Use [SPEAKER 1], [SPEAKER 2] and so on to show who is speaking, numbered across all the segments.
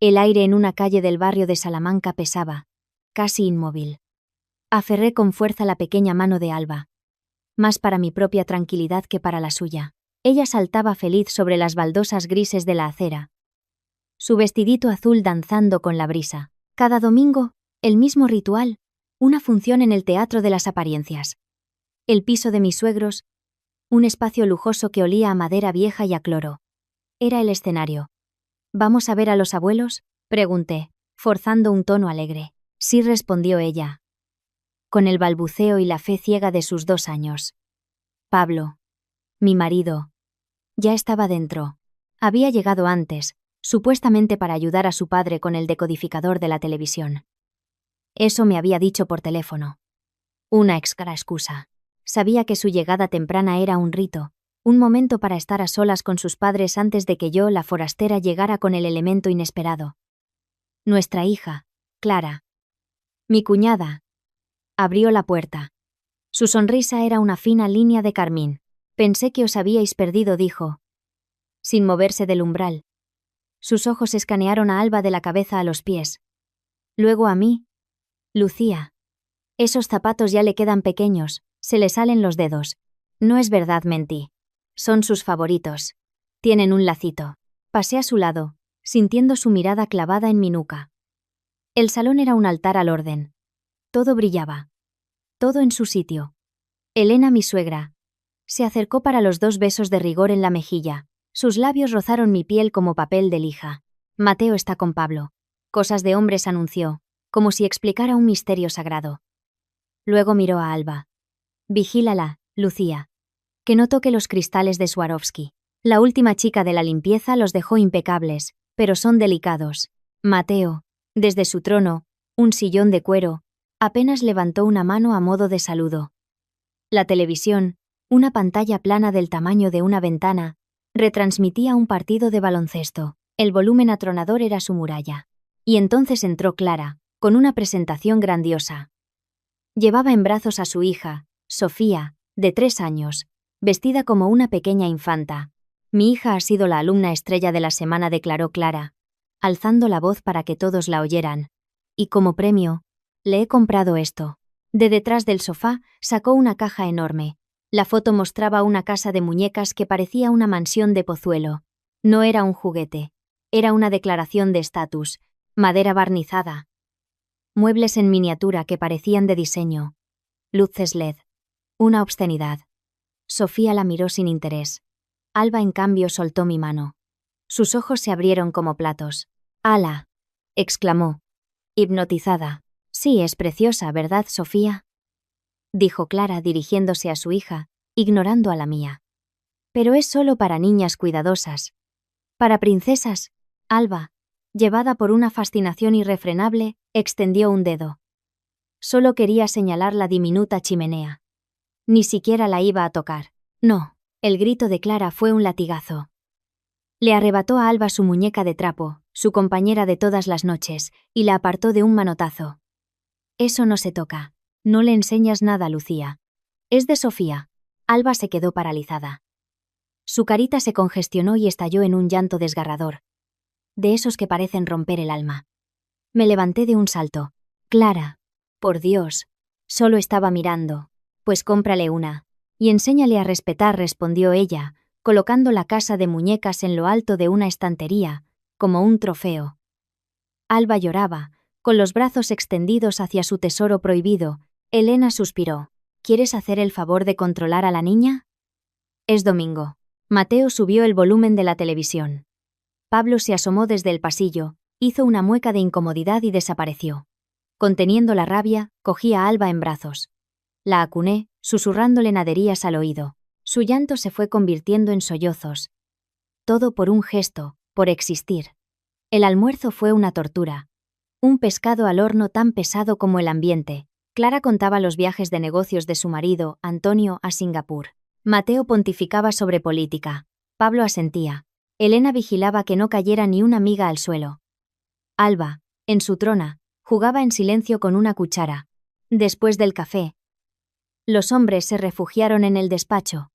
[SPEAKER 1] El aire en una calle del barrio de Salamanca pesaba, casi inmóvil. Aferré con fuerza la pequeña mano de Alba. Más para mi propia tranquilidad que para la suya. Ella saltaba feliz sobre las baldosas grises de la acera. Su vestidito azul danzando con la brisa. Cada domingo, el mismo ritual, una función en el teatro de las apariencias. El piso de mis suegros, un espacio lujoso que olía a madera vieja y a cloro. Era el escenario. ¿Vamos a ver a los abuelos?, pregunté, forzando un tono alegre. Sí, respondió ella, con el balbuceo y la fe ciega de sus 2 años. Pablo, mi marido, ya estaba dentro. Había llegado antes, supuestamente para ayudar a su padre con el decodificador de la televisión. Eso me había dicho por teléfono. Una extra excusa. Sabía que su llegada temprana era un rito, un momento para estar a solas con sus padres antes de que yo, la forastera, llegara con el elemento inesperado. Nuestra hija, Clara. Mi cuñada. Abrió la puerta. Su sonrisa era una fina línea de carmín. Pensé que os habíais perdido, dijo, sin moverse del umbral. Sus ojos escanearon a Alba de la cabeza a los pies. Luego a mí. Lucía. Esos zapatos ya le quedan pequeños, se le salen los dedos. No es verdad, mentí. Son sus favoritos. Tienen un lacito. Pasé a su lado, sintiendo su mirada clavada en mi nuca. El salón era un altar al orden. Todo brillaba. Todo en su sitio. Elena, mi suegra, se acercó para los 2 besos de rigor en la mejilla. Sus labios rozaron mi piel como papel de lija. Mateo está con Pablo. Cosas de hombres, anunció, como si explicara un misterio sagrado. Luego miró a Alba. Vigílala, Lucía. Que no toque los cristales de Swarovski. La última chica de la limpieza los dejó impecables, pero son delicados. Mateo, desde su trono, un sillón de cuero, apenas levantó una mano a modo de saludo. La televisión, una pantalla plana del tamaño de una ventana, retransmitía un partido de baloncesto. El volumen atronador era su muralla. Y entonces entró Clara, con una presentación grandiosa. Llevaba en brazos a su hija, Sofía, de 3 años, vestida como una pequeña infanta. Mi hija ha sido la alumna estrella de la semana, declaró Clara, alzando la voz para que todos la oyeran. Y como premio, le he comprado esto. De detrás del sofá sacó una caja enorme. La foto mostraba una casa de muñecas que parecía una mansión de Pozuelo. No era un juguete. Era una declaración de estatus. Madera barnizada. Muebles en miniatura que parecían de diseño. Luces LED. Una obscenidad. Sofía la miró sin interés. Alba, en cambio, soltó mi mano. Sus ojos se abrieron como platos. «¡Hala!», exclamó, hipnotizada. «Sí, es preciosa, ¿verdad, Sofía?», dijo Clara dirigiéndose a su hija, ignorando a la mía. «Pero es solo para niñas cuidadosas. Para princesas». Alba, llevada por una fascinación irrefrenable, extendió un dedo. Solo quería señalar la diminuta chimenea. Ni siquiera la iba a tocar. No, el grito de Clara fue un latigazo. Le arrebató a Alba su muñeca de trapo, su compañera de todas las noches, y la apartó de un manotazo. «Eso no se toca. No le enseñas nada, Lucía. Es de Sofía». Alba se quedó paralizada. Su carita se congestionó y estalló en un llanto desgarrador. De esos que parecen romper el alma. Me levanté de un salto. «Clara, por Dios, solo estaba mirando. Pues cómprale una. Y enséñale a respetar», respondió ella, colocando la casa de muñecas en lo alto de una estantería, como un trofeo. Alba lloraba, con los brazos extendidos hacia su tesoro prohibido. Elena suspiró. «¿Quieres hacer el favor de controlar a la niña?». Es domingo. Mateo subió el volumen de la televisión. Pablo se asomó desde el pasillo, hizo una mueca de incomodidad y desapareció. Conteniendo la rabia, cogí a Alba en brazos. La acuné, susurrándole naderías al oído. Su llanto se fue convirtiendo en sollozos. Todo por un gesto, por existir. El almuerzo fue una tortura. Un pescado al horno tan pesado como el ambiente. Clara contaba los viajes de negocios de su marido, Antonio, a Singapur. Mateo pontificaba sobre política. Pablo asentía. Elena vigilaba que no cayera ni una miga al suelo. Alba, en su trona, jugaba en silencio con una cuchara. Después del café, los hombres se refugiaron en el despacho.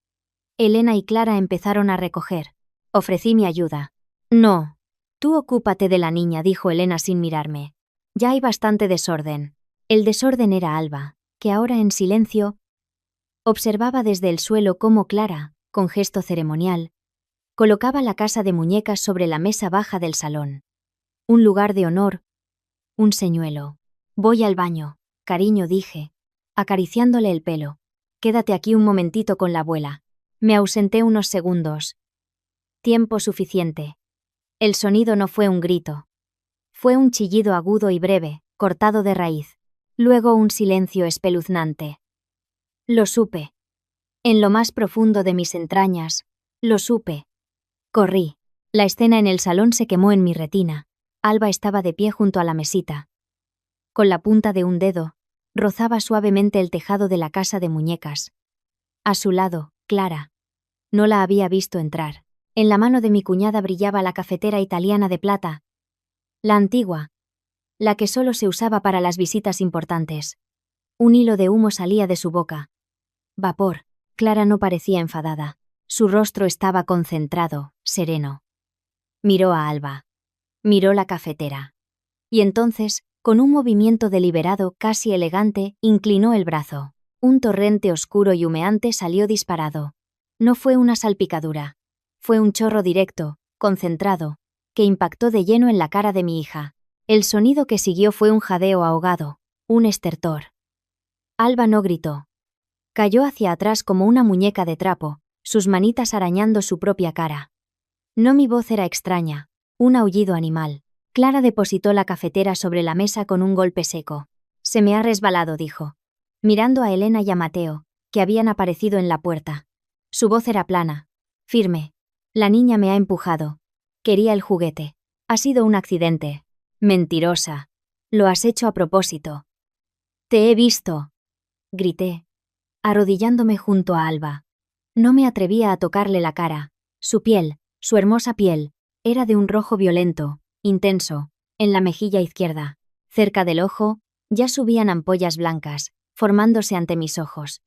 [SPEAKER 1] Elena y Clara empezaron a recoger. Ofrecí mi ayuda. «No», Tú ocúpate de la niña, dijo Elena sin mirarme. Ya hay bastante desorden. El desorden era Alba, que ahora en silencio observaba desde el suelo cómo Clara, con gesto ceremonial, colocaba la casa de muñecas sobre la mesa baja del salón. Un lugar de honor, un señuelo. Voy al baño, cariño, dije, acariciándole el pelo. Quédate aquí un momentito con la abuela. Me ausenté unos segundos. Tiempo suficiente. El sonido no fue un grito. Fue un chillido agudo y breve, cortado de raíz. Luego un silencio espeluznante. Lo supe. En lo más profundo de mis entrañas, lo supe. Corrí. La escena en el salón se quemó en mi retina. Alba estaba de pie junto a la mesita. Con la punta de un dedo, rozaba suavemente el tejado de la casa de muñecas. A su lado, Clara. No la había visto entrar. En la mano de mi cuñada brillaba la cafetera italiana de plata. La antigua. La que solo se usaba para las visitas importantes. Un hilo de humo salía de su boca. Vapor. Clara no parecía enfadada. Su rostro estaba concentrado, sereno. Miró a Alba. Miró la cafetera. Y entonces, con un movimiento deliberado, casi elegante, inclinó el brazo. Un torrente oscuro y humeante salió disparado. No fue una salpicadura. Fue un chorro directo, concentrado, que impactó de lleno en la cara de mi hija. El sonido que siguió fue un jadeo ahogado, un estertor. Alba no gritó. Cayó hacia atrás como una muñeca de trapo, sus manitas arañando su propia cara. No, mi voz era extraña, un aullido animal. Clara depositó la cafetera sobre la mesa con un golpe seco. Se me ha resbalado, dijo, mirando a Elena y a Mateo, que habían aparecido en la puerta. Su voz era plana, firme. La niña me ha empujado. Quería el juguete. Ha sido un accidente. Mentirosa. Lo has hecho a propósito. Te he visto. Grité, arrodillándome junto a Alba. No me atrevía a tocarle la cara. Su piel, su hermosa piel, era de un rojo violento, intenso, en la mejilla izquierda. Cerca del ojo, ya subían ampollas blancas, formándose ante mis ojos.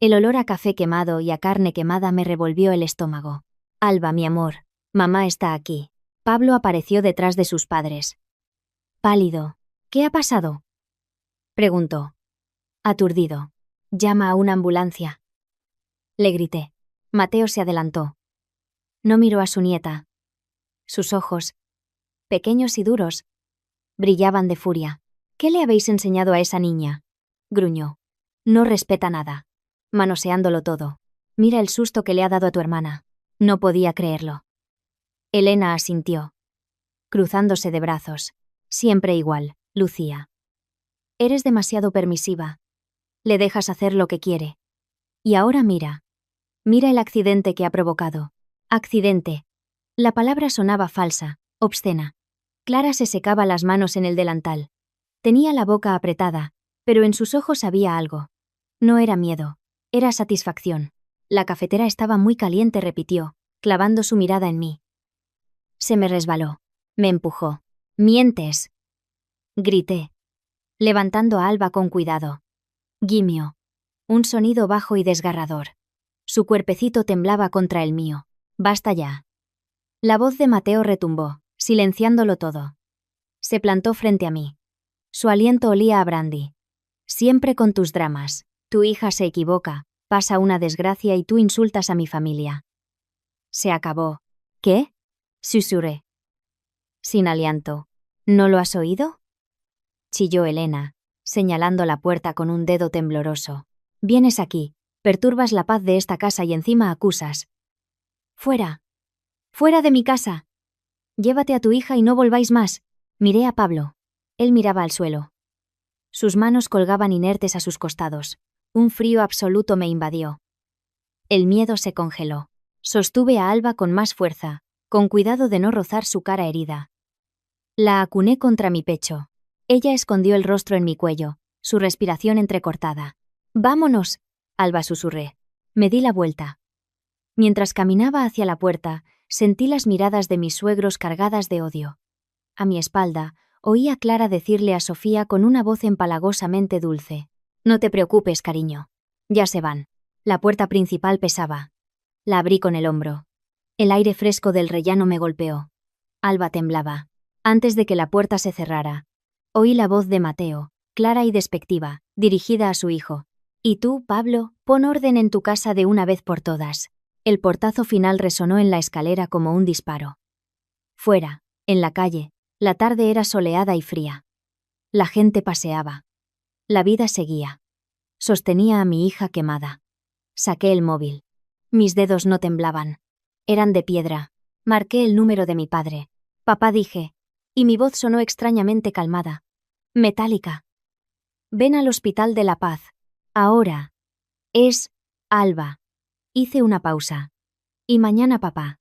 [SPEAKER 1] El olor a café quemado y a carne quemada me revolvió el estómago. Alba, mi amor, mamá está aquí. Pablo apareció detrás de sus padres. Pálido. ¿Qué ha pasado?, preguntó. Aturdido. Llama a una ambulancia. Le grité. Mateo se adelantó. No miró a su nieta. Sus ojos, pequeños y duros, brillaban de furia. ¿Qué le habéis enseñado a esa niña?, gruñó. No respeta nada. Manoseándolo todo. Mira el susto que le ha dado a tu hermana. No podía creerlo. Elena asintió, cruzándose de brazos. Siempre igual, Lucía. Eres demasiado permisiva. Le dejas hacer lo que quiere. Y ahora mira. Mira el accidente que ha provocado. Accidente. La palabra sonaba falsa, obscena. Clara se secaba las manos en el delantal. Tenía la boca apretada, pero en sus ojos había algo. No era miedo, era satisfacción. La cafetera estaba muy caliente, repitió, clavando su mirada en mí. Se me resbaló. Me empujó. ¡Mientes!, grité, levantando a Alba con cuidado. Gimió. Un sonido bajo y desgarrador. Su cuerpecito temblaba contra el mío. Basta ya. La voz de Mateo retumbó, silenciándolo todo. Se plantó frente a mí. Su aliento olía a brandy. Siempre con tus dramas. Tu hija se equivoca, pasa una desgracia y tú insultas a mi familia. Se acabó. ¿Qué?, susurré, sin aliento. ¿No lo has oído?, chilló Elena, señalando la puerta con un dedo tembloroso. Vienes aquí, perturbas la paz de esta casa y encima acusas. ¡Fuera! ¡Fuera de mi casa! Llévate a tu hija y no volváis más. Miré a Pablo. Él miraba al suelo. Sus manos colgaban inertes a sus costados. Un frío absoluto me invadió. El miedo se congeló. Sostuve a Alba con más fuerza, con cuidado de no rozar su cara herida. La acuné contra mi pecho. Ella escondió el rostro en mi cuello, su respiración entrecortada. «¡Vámonos!», Alba susurré. Me di la vuelta. Mientras caminaba hacia la puerta, sentí las miradas de mis suegros cargadas de odio. A mi espalda, oí a Clara decirle a Sofía con una voz empalagosamente dulce: «No te preocupes, cariño. Ya se van». La puerta principal pesaba. La abrí con el hombro. El aire fresco del rellano me golpeó. Alba temblaba. Antes de que la puerta se cerrara, oí la voz de Mateo, clara y despectiva, dirigida a su hijo. «Y tú, Pablo, pon orden en tu casa de una vez por todas». El portazo final resonó en la escalera como un disparo. Fuera, en la calle, la tarde era soleada y fría. La gente paseaba. La vida seguía. Sostenía a mi hija quemada. Saqué el móvil. Mis dedos no temblaban. Eran de piedra. Marqué el número de mi padre. «Papá», dije, y mi voz sonó extrañamente calmada. Metálica. «Ven al Hospital de la Paz. Ahora. Es Alba». Hice una pausa. «Y mañana, papá.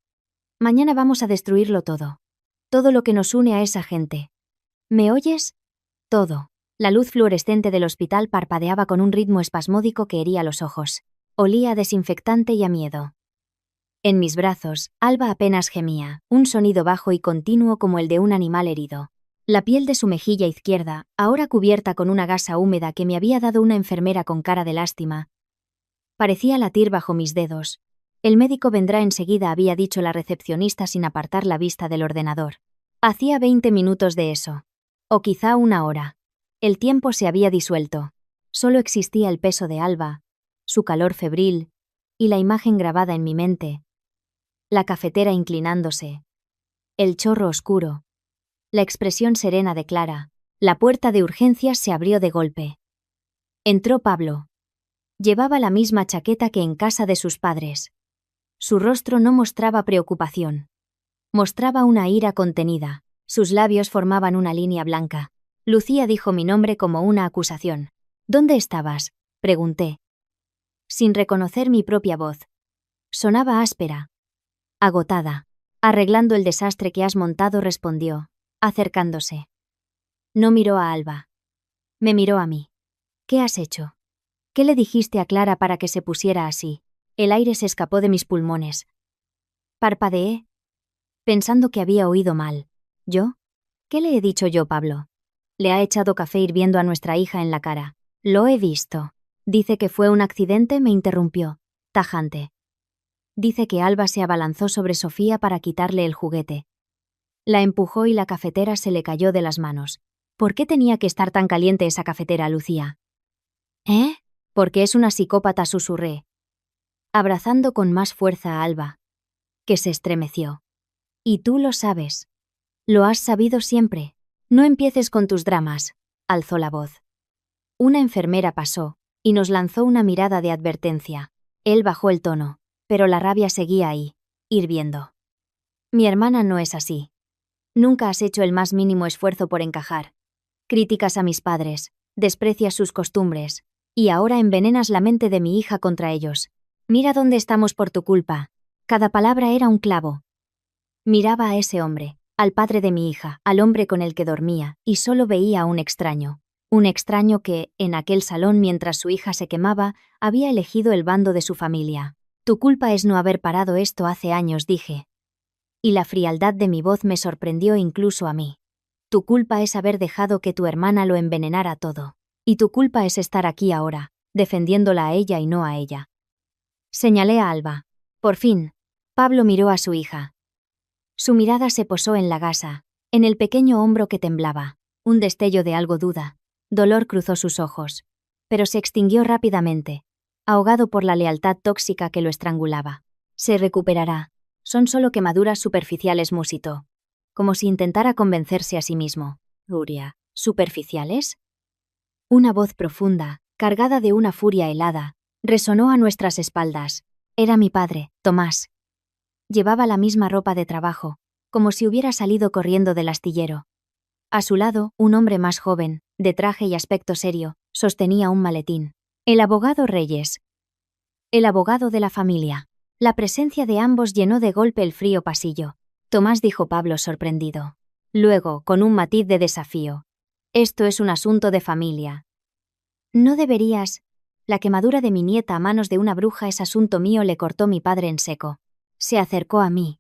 [SPEAKER 1] Mañana vamos a destruirlo todo. Todo lo que nos une a esa gente. ¿Me oyes? Todo». La luz fluorescente del hospital parpadeaba con un ritmo espasmódico que hería los ojos. Olía a desinfectante y a miedo. En mis brazos, Alba apenas gemía, un sonido bajo y continuo como el de un animal herido. La piel de su mejilla izquierda, ahora cubierta con una gasa húmeda que me había dado una enfermera con cara de lástima, parecía latir bajo mis dedos. «El médico vendrá enseguida», había dicho la recepcionista sin apartar la vista del ordenador. Hacía 20 minutos de eso. O quizá una hora. El tiempo se había disuelto. Solo existía el peso de Alba, su calor febril, y la imagen grabada en mi mente. La cafetera inclinándose. El chorro oscuro. La expresión serena de Clara. La puerta de urgencias se abrió de golpe. Entró Pablo. Llevaba la misma chaqueta que en casa de sus padres. Su rostro no mostraba preocupación. Mostraba una ira contenida. Sus labios formaban una línea blanca. «Lucía», dijo mi nombre como una acusación. «¿Dónde estabas?», pregunté, sin reconocer mi propia voz. Sonaba áspera. «Agotada. Arreglando el desastre que has montado», respondió, acercándose. No miró a Alba. Me miró a mí. «¿Qué has hecho? ¿Qué le dijiste a Clara para que se pusiera así?». El aire se escapó de mis pulmones. Parpadeé, pensando que había oído mal. ¿Yo? ¿Qué le he dicho yo, Pablo? Le ha echado café hirviendo a nuestra hija en la cara. «Lo he visto». «Dice que fue un accidente», me interrumpió, tajante. Dice que Alba se abalanzó sobre Sofía para quitarle el juguete. La empujó y la cafetera se le cayó de las manos. «¿Por qué tenía que estar tan caliente esa cafetera, Lucía?» «¿Eh?» «Porque es una psicópata», susurré, abrazando con más fuerza a Alba, que se estremeció. «Y tú lo sabes. Lo has sabido siempre. No empieces con tus dramas», alzó la voz. Una enfermera pasó, y nos lanzó una mirada de advertencia. Él bajó el tono, pero la rabia seguía ahí, hirviendo. «Mi hermana no es así. Nunca has hecho el más mínimo esfuerzo por encajar. Criticas a mis padres, desprecias sus costumbres, y ahora envenenas la mente de mi hija contra ellos. Mira dónde estamos por tu culpa». Cada palabra era un clavo. Miraba a ese hombre, al padre de mi hija, al hombre con el que dormía, y solo veía a un extraño. Un extraño que, en aquel salón mientras su hija se quemaba, había elegido el bando de su familia. «Tu culpa es no haber parado esto hace años», dije. Y la frialdad de mi voz me sorprendió incluso a mí. «Tu culpa es haber dejado que tu hermana lo envenenara todo. Y tu culpa es estar aquí ahora, defendiéndola a ella y no a ella». Señalé a Alba. Por fin, Pablo miró a su hija. Su mirada se posó en la gasa, en el pequeño hombro que temblaba. Un destello de algo duda. Dolor cruzó sus ojos. Pero se extinguió rápidamente, ahogado por la lealtad tóxica que lo estrangulaba. «Se recuperará. Son solo quemaduras superficiales», musitó, como si intentara convencerse a sí mismo. «Luria, ¿superficiales?». Una voz profunda, cargada de una furia helada, resonó a nuestras espaldas. Era mi padre, Tomás. Llevaba la misma ropa de trabajo, como si hubiera salido corriendo del astillero. A su lado, un hombre más joven, de traje y aspecto serio, sostenía un maletín. El abogado Reyes. El abogado de la familia. La presencia de ambos llenó de golpe el frío pasillo. «Tomás», dijo Pablo sorprendido. Luego, con un matiz de desafío. «Esto es un asunto de familia». «No deberías». «La quemadura de mi nieta a manos de una bruja es asunto mío», le cortó mi padre en seco. Se acercó a mí.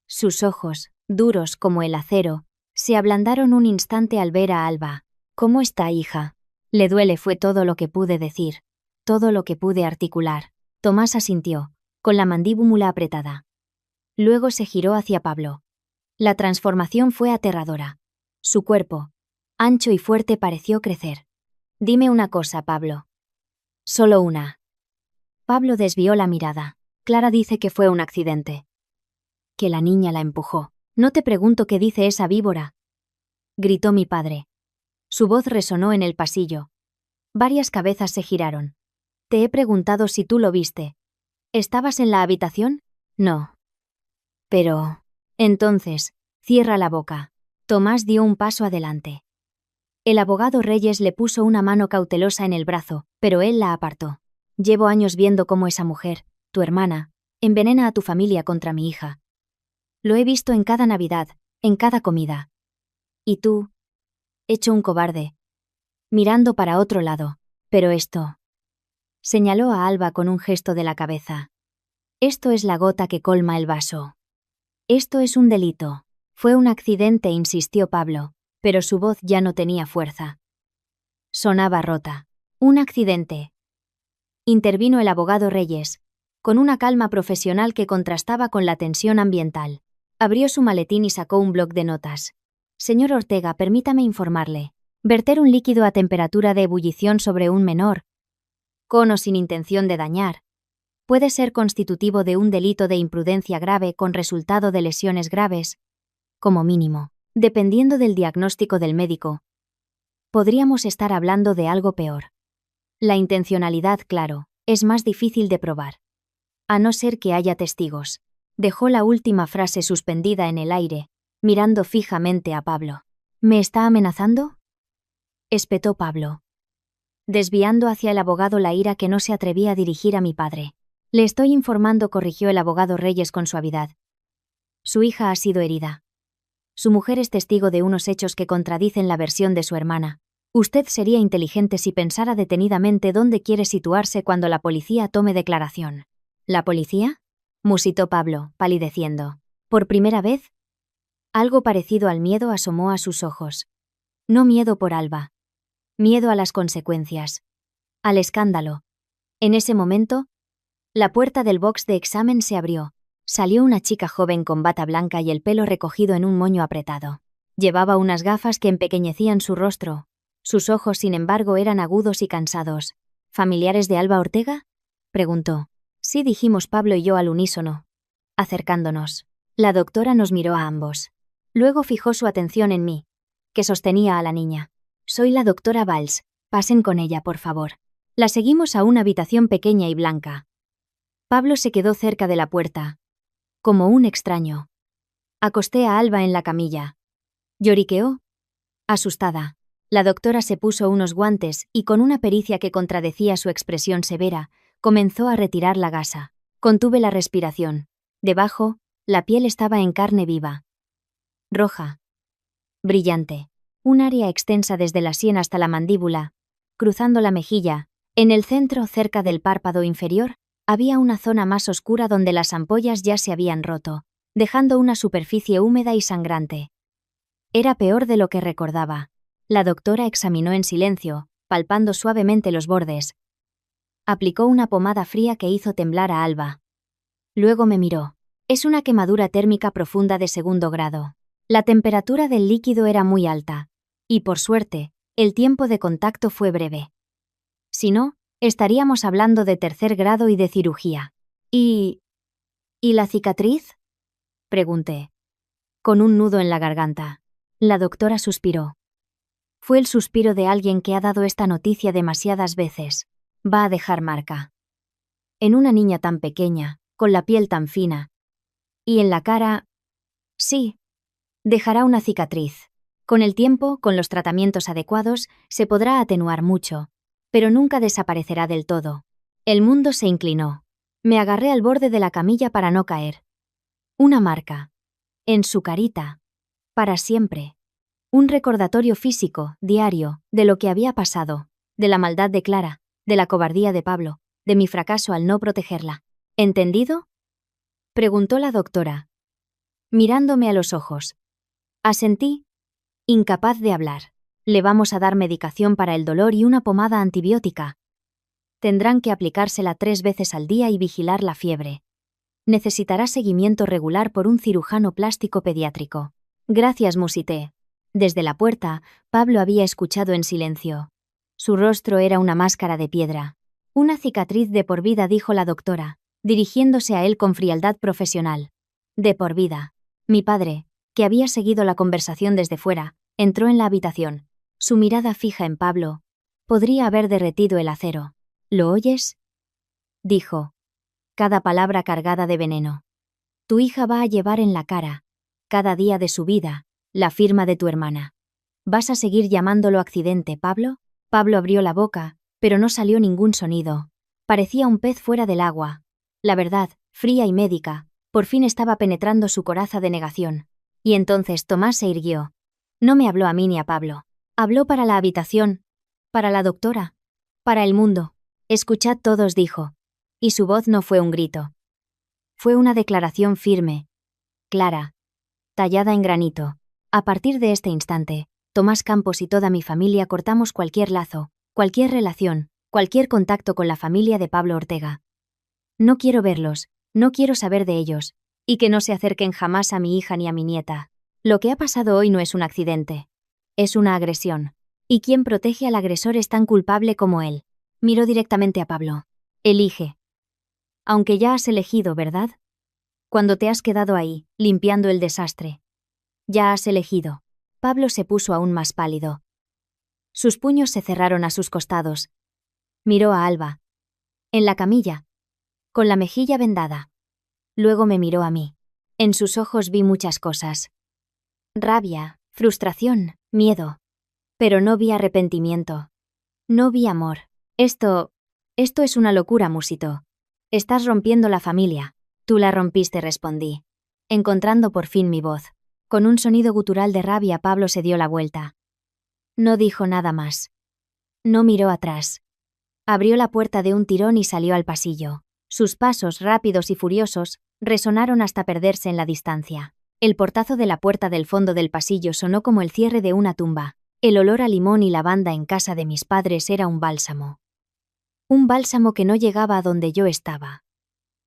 [SPEAKER 1] Sus ojos, duros como el acero, se ablandaron un instante al ver a Alba. «¿Cómo está, hija?». «Le duele», fue todo lo que pude decir, todo lo que pude articular. Tomás asintió, con la mandíbula apretada. Luego se giró hacia Pablo. La transformación fue aterradora. Su cuerpo, ancho y fuerte, pareció crecer. Dime una cosa, Pablo. Solo una. Pablo desvió la mirada. Clara dice que fue un accidente. Que la niña la empujó. No te pregunto qué dice esa víbora, gritó mi padre. Su voz resonó en el pasillo. Varias cabezas se giraron. Te he preguntado si tú lo viste. ¿Estabas en la habitación? No. Pero... Entonces, cierra la boca. Tomás dio un paso adelante. El abogado Reyes le puso una mano cautelosa en el brazo, pero él la apartó. Llevo años viendo cómo esa mujer, tu hermana, envenena a tu familia contra mi hija. Lo he visto en cada Navidad, en cada comida. Y tú, hecho un cobarde, mirando para otro lado. Pero esto... Señaló a Alba con un gesto de la cabeza. Esto es la gota que colma el vaso. Esto es un delito. Fue un accidente, insistió Pablo, pero su voz ya no tenía fuerza. Sonaba rota. Un accidente. Intervino el abogado Reyes, con una calma profesional que contrastaba con la tensión ambiental. Abrió su maletín y sacó un bloc de notas. Señor Ortega, permítame informarle. Verter un líquido a temperatura de ebullición sobre un menor, con o sin intención de dañar, puede ser constitutivo de un delito de imprudencia grave con resultado de lesiones graves, como mínimo, dependiendo del diagnóstico del médico. Podríamos estar hablando de algo peor. La intencionalidad, claro, es más difícil de probar. A no ser que haya testigos. Dejó la última frase suspendida en el aire, mirando fijamente a Pablo. ¿Me está amenazando?, espetó Pablo, desviando hacia el abogado la ira que no se atrevía a dirigir a mi padre. Le estoy informando, corrigió el abogado Reyes con suavidad. Su hija ha sido herida. Su mujer es testigo de unos hechos que contradicen la versión de su hermana. Usted sería inteligente si pensara detenidamente dónde quiere situarse cuando la policía tome declaración. ¿La policía?, musitó Pablo, palideciendo. ¿Por primera vez? Algo parecido al miedo asomó a sus ojos. No miedo por Alba. Miedo a las consecuencias. Al escándalo. En ese momento, la puerta del box de examen se abrió. Salió una chica joven con bata blanca y el pelo recogido en un moño apretado. Llevaba unas gafas que empequeñecían su rostro. Sus ojos, sin embargo, eran agudos y cansados. ¿Familiares de Alba Ortega?, preguntó. Sí, dijimos Pablo y yo al unísono. Acercándonos. La doctora nos miró a ambos. Luego fijó su atención en mí, que sostenía a la niña. Soy la doctora Valls. Pasen con ella, por favor. La seguimos a una habitación pequeña y blanca. Pablo se quedó cerca de la puerta, como un extraño. Acosté a Alba en la camilla. Lloriqueó, asustada. La doctora se puso unos guantes y, con una pericia que contradecía su expresión severa, comenzó a retirar la gasa. Contuve la respiración. Debajo, la piel estaba en carne viva. Roja. Brillante. Un área extensa desde la sien hasta la mandíbula, cruzando la mejilla. En el centro, cerca del párpado inferior, había una zona más oscura donde las ampollas ya se habían roto, dejando una superficie húmeda y sangrante. Era peor de lo que recordaba. La doctora examinó en silencio, palpando suavemente los bordes. Aplicó una pomada fría que hizo temblar a Alba. Luego me miró. Es una quemadura térmica profunda de 2º grado. La temperatura del líquido era muy alta. Y por suerte, el tiempo de contacto fue breve. Si no, estaríamos hablando de 3er grado y de cirugía. ¿Y la cicatriz?, pregunté, con un nudo en la garganta. La doctora suspiró. Fue el suspiro de alguien que ha dado esta noticia demasiadas veces. Va a dejar marca. En una niña tan pequeña, con la piel tan fina. Y en la cara... Sí, dejará una cicatriz. Con el tiempo, con los tratamientos adecuados, se podrá atenuar mucho, pero nunca desaparecerá del todo. El mundo se inclinó. Me agarré al borde de la camilla para no caer. Una marca. En su carita. Para siempre. Un recordatorio físico, diario, de lo que había pasado, de la maldad de Clara, de la cobardía de Pablo, de mi fracaso al no protegerla. ¿Entendido?, preguntó la doctora, mirándome a los ojos. Asentí, incapaz de hablar. Le vamos a dar medicación para el dolor y una pomada antibiótica. Tendrán que aplicársela 3 veces al día y vigilar la fiebre. Necesitará seguimiento regular por un cirujano plástico pediátrico. Gracias, musité. Desde la puerta, Pablo había escuchado en silencio. Su rostro era una máscara de piedra. Una cicatriz de por vida, dijo la doctora, dirigiéndose a él con frialdad profesional. De por vida. Mi padre, que había seguido la conversación desde fuera, entró en la habitación. Su mirada fija en Pablo. Podría haber derretido el acero. ¿Lo oyes?, dijo. Cada palabra cargada de veneno. Tu hija va a llevar en la cara, cada día de su vida, la firma de tu hermana. ¿Vas a seguir llamándolo accidente, Pablo? Pablo abrió la boca, pero no salió ningún sonido. Parecía un pez fuera del agua. La verdad, fría y médica, por fin estaba penetrando su coraza de negación. Y entonces Tomás se irguió. No me habló a mí ni a Pablo. Habló para la habitación, para la doctora, para el mundo. Escuchad todos, dijo. Y su voz no fue un grito. Fue una declaración firme, clara, tallada en granito. A partir de este instante, Tomás Campos y toda mi familia cortamos cualquier lazo, cualquier relación, cualquier contacto con la familia de Pablo Ortega. No quiero verlos, no quiero saber de ellos, y que no se acerquen jamás a mi hija ni a mi nieta. Lo que ha pasado hoy no es un accidente. Es una agresión. Y quien protege al agresor es tan culpable como él. Miró directamente a Pablo. Elige. Aunque ya has elegido, ¿verdad? Cuando te has quedado ahí, limpiando el desastre. Ya has elegido. Pablo se puso aún más pálido. Sus puños se cerraron a sus costados. Miró a Alba. En la camilla. Con la mejilla vendada. Luego me miró a mí. En sus ojos vi muchas cosas. Rabia, frustración, miedo. Pero no vi arrepentimiento. No vi amor. Esto es una locura, musitó. Estás rompiendo la familia. Tú la rompiste, respondí. Encontrando por fin mi voz. Con un sonido gutural de rabia, Pablo se dio la vuelta. No dijo nada más. No miró atrás. Abrió la puerta de un tirón y salió al pasillo. Sus pasos, rápidos y furiosos, resonaron hasta perderse en la distancia. El portazo de la puerta del fondo del pasillo sonó como el cierre de una tumba. El olor a limón y lavanda en casa de mis padres era un bálsamo. Un bálsamo que no llegaba a donde yo estaba.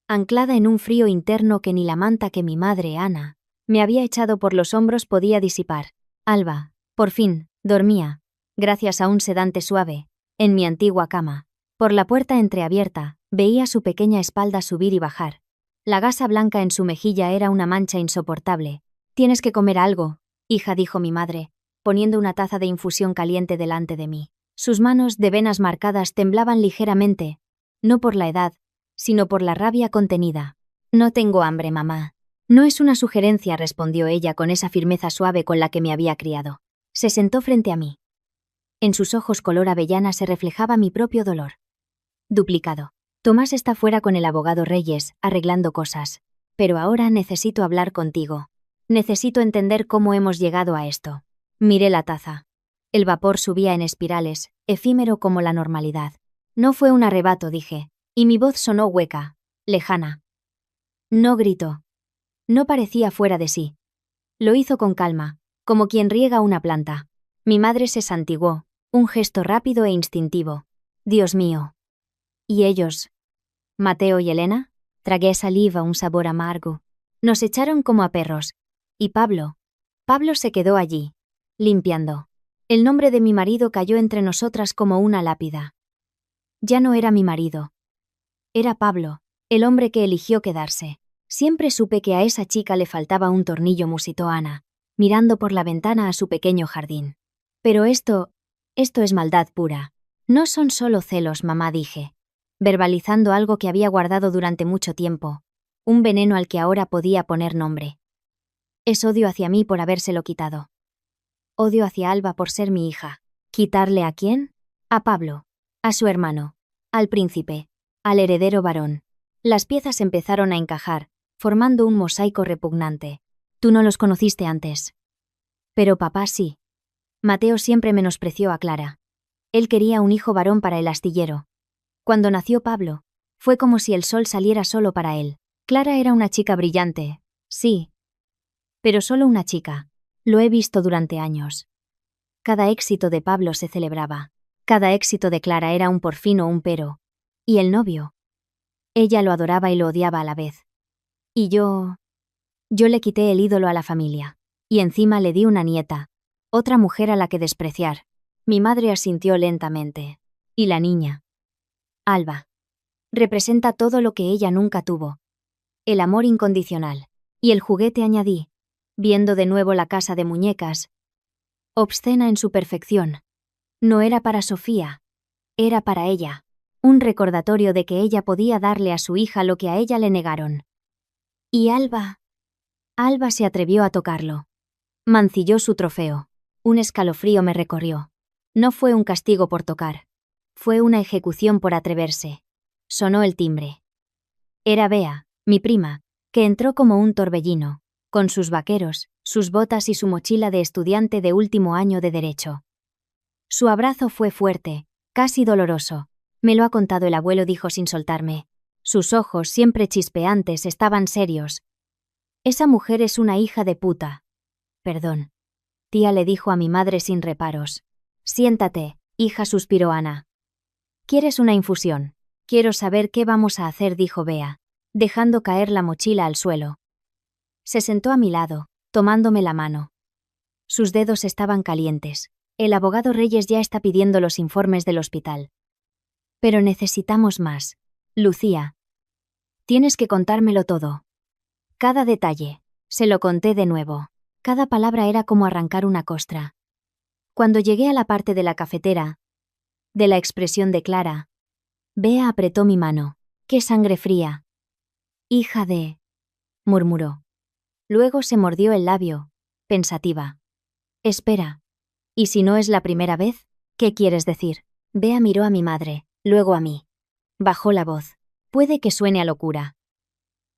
[SPEAKER 1] Anclada en un frío interno que ni la manta que mi madre, Ana, me había echado por los hombros podía disipar. Alba, por fin, dormía, gracias a un sedante suave, en mi antigua cama. Por la puerta entreabierta, veía su pequeña espalda subir y bajar. La gasa blanca en su mejilla era una mancha insoportable. Tienes que comer algo, hija, dijo mi madre, poniendo una taza de infusión caliente delante de mí. Sus manos, de venas marcadas, temblaban ligeramente, no por la edad, sino por la rabia contenida. No tengo hambre, mamá. No es una sugerencia, respondió ella con esa firmeza suave con la que me había criado. Se sentó frente a mí. En sus ojos color avellana se reflejaba mi propio dolor. Duplicado. Tomás está fuera con el abogado Reyes, arreglando cosas. Pero ahora necesito hablar contigo. Necesito entender cómo hemos llegado a esto. Miré la taza. El vapor subía en espirales, efímero como la normalidad. No fue un arrebato, dije, y mi voz sonó hueca, lejana. No gritó. No parecía fuera de sí. Lo hizo con calma, como quien riega una planta. Mi madre se santiguó, un gesto rápido e instintivo. Dios mío. ¿Y ellos? ¿Mateo y Elena? Tragué saliva, un sabor amargo. Nos echaron como a perros. ¿Y Pablo? Pablo se quedó allí, limpiando. El nombre de mi marido cayó entre nosotras como una lápida. Ya no era mi marido. Era Pablo, el hombre que eligió quedarse. Siempre supe que a esa chica le faltaba un tornillo, musitó Ana, mirando por la ventana a su pequeño jardín. Pero esto es maldad pura. No son solo celos, mamá, dije, verbalizando algo que había guardado durante mucho tiempo, un veneno al que ahora podía poner nombre. Es odio hacia mí por habérselo quitado. Odio hacia Alba por ser mi hija. ¿Quitarle a quién? A Pablo, a su hermano, al príncipe, al heredero varón. Las piezas empezaron a encajar, formando un mosaico repugnante. Tú no los conociste antes. Pero papá sí. Mateo siempre menospreció a Clara. Él quería un hijo varón para el astillero. Cuando nació Pablo, fue como si el sol saliera solo para él. Clara era una chica brillante, sí. Pero solo una chica. Lo he visto durante años. Cada éxito de Pablo se celebraba. Cada éxito de Clara era un por fin o un pero. ¿Y el novio? Ella lo adoraba y lo odiaba a la vez. Y yo le quité el ídolo a la familia. Y encima le di una nieta. Otra mujer a la que despreciar. Mi madre asintió lentamente. ¿Y la niña? Alba. Representa todo lo que ella nunca tuvo. El amor incondicional. Y el juguete, añadí, viendo de nuevo la casa de muñecas. Obscena en su perfección. No era para Sofía. Era para ella. Un recordatorio de que ella podía darle a su hija lo que a ella le negaron. ¿Y Alba? Alba se atrevió a tocarlo. Mancilló su trofeo. Un escalofrío me recorrió. No fue un castigo por tocar. Fue una ejecución por atreverse. Sonó el timbre. Era Bea, mi prima, que entró como un torbellino, con sus vaqueros, sus botas y su mochila de estudiante de último año de Derecho. Su abrazo fue fuerte, casi doloroso. Me lo ha contado el abuelo, dijo sin soltarme. Sus ojos, siempre chispeantes, estaban serios. Esa mujer es una hija de puta. Perdón. Tía, le dijo a mi madre sin reparos. Siéntate, hija, suspiró Ana. ¿Quieres una infusión? Quiero saber qué vamos a hacer, dijo Bea, dejando caer la mochila al suelo. Se sentó a mi lado, tomándome la mano. Sus dedos estaban calientes. El abogado Reyes ya está pidiendo los informes del hospital. Pero necesitamos más. Lucía. Tienes que contármelo todo. Cada detalle. Se lo conté de nuevo. Cada palabra era como arrancar una costra. Cuando llegué a la parte de la cafetera, de la expresión de Clara, Bea apretó mi mano. ¡Qué sangre fría! Hija de... murmuró. Luego se mordió el labio, pensativa. Espera. ¿Y si no es la primera vez? ¿Qué quieres decir? Bea miró a mi madre, luego a mí. Bajó la voz. Puede que suene a locura.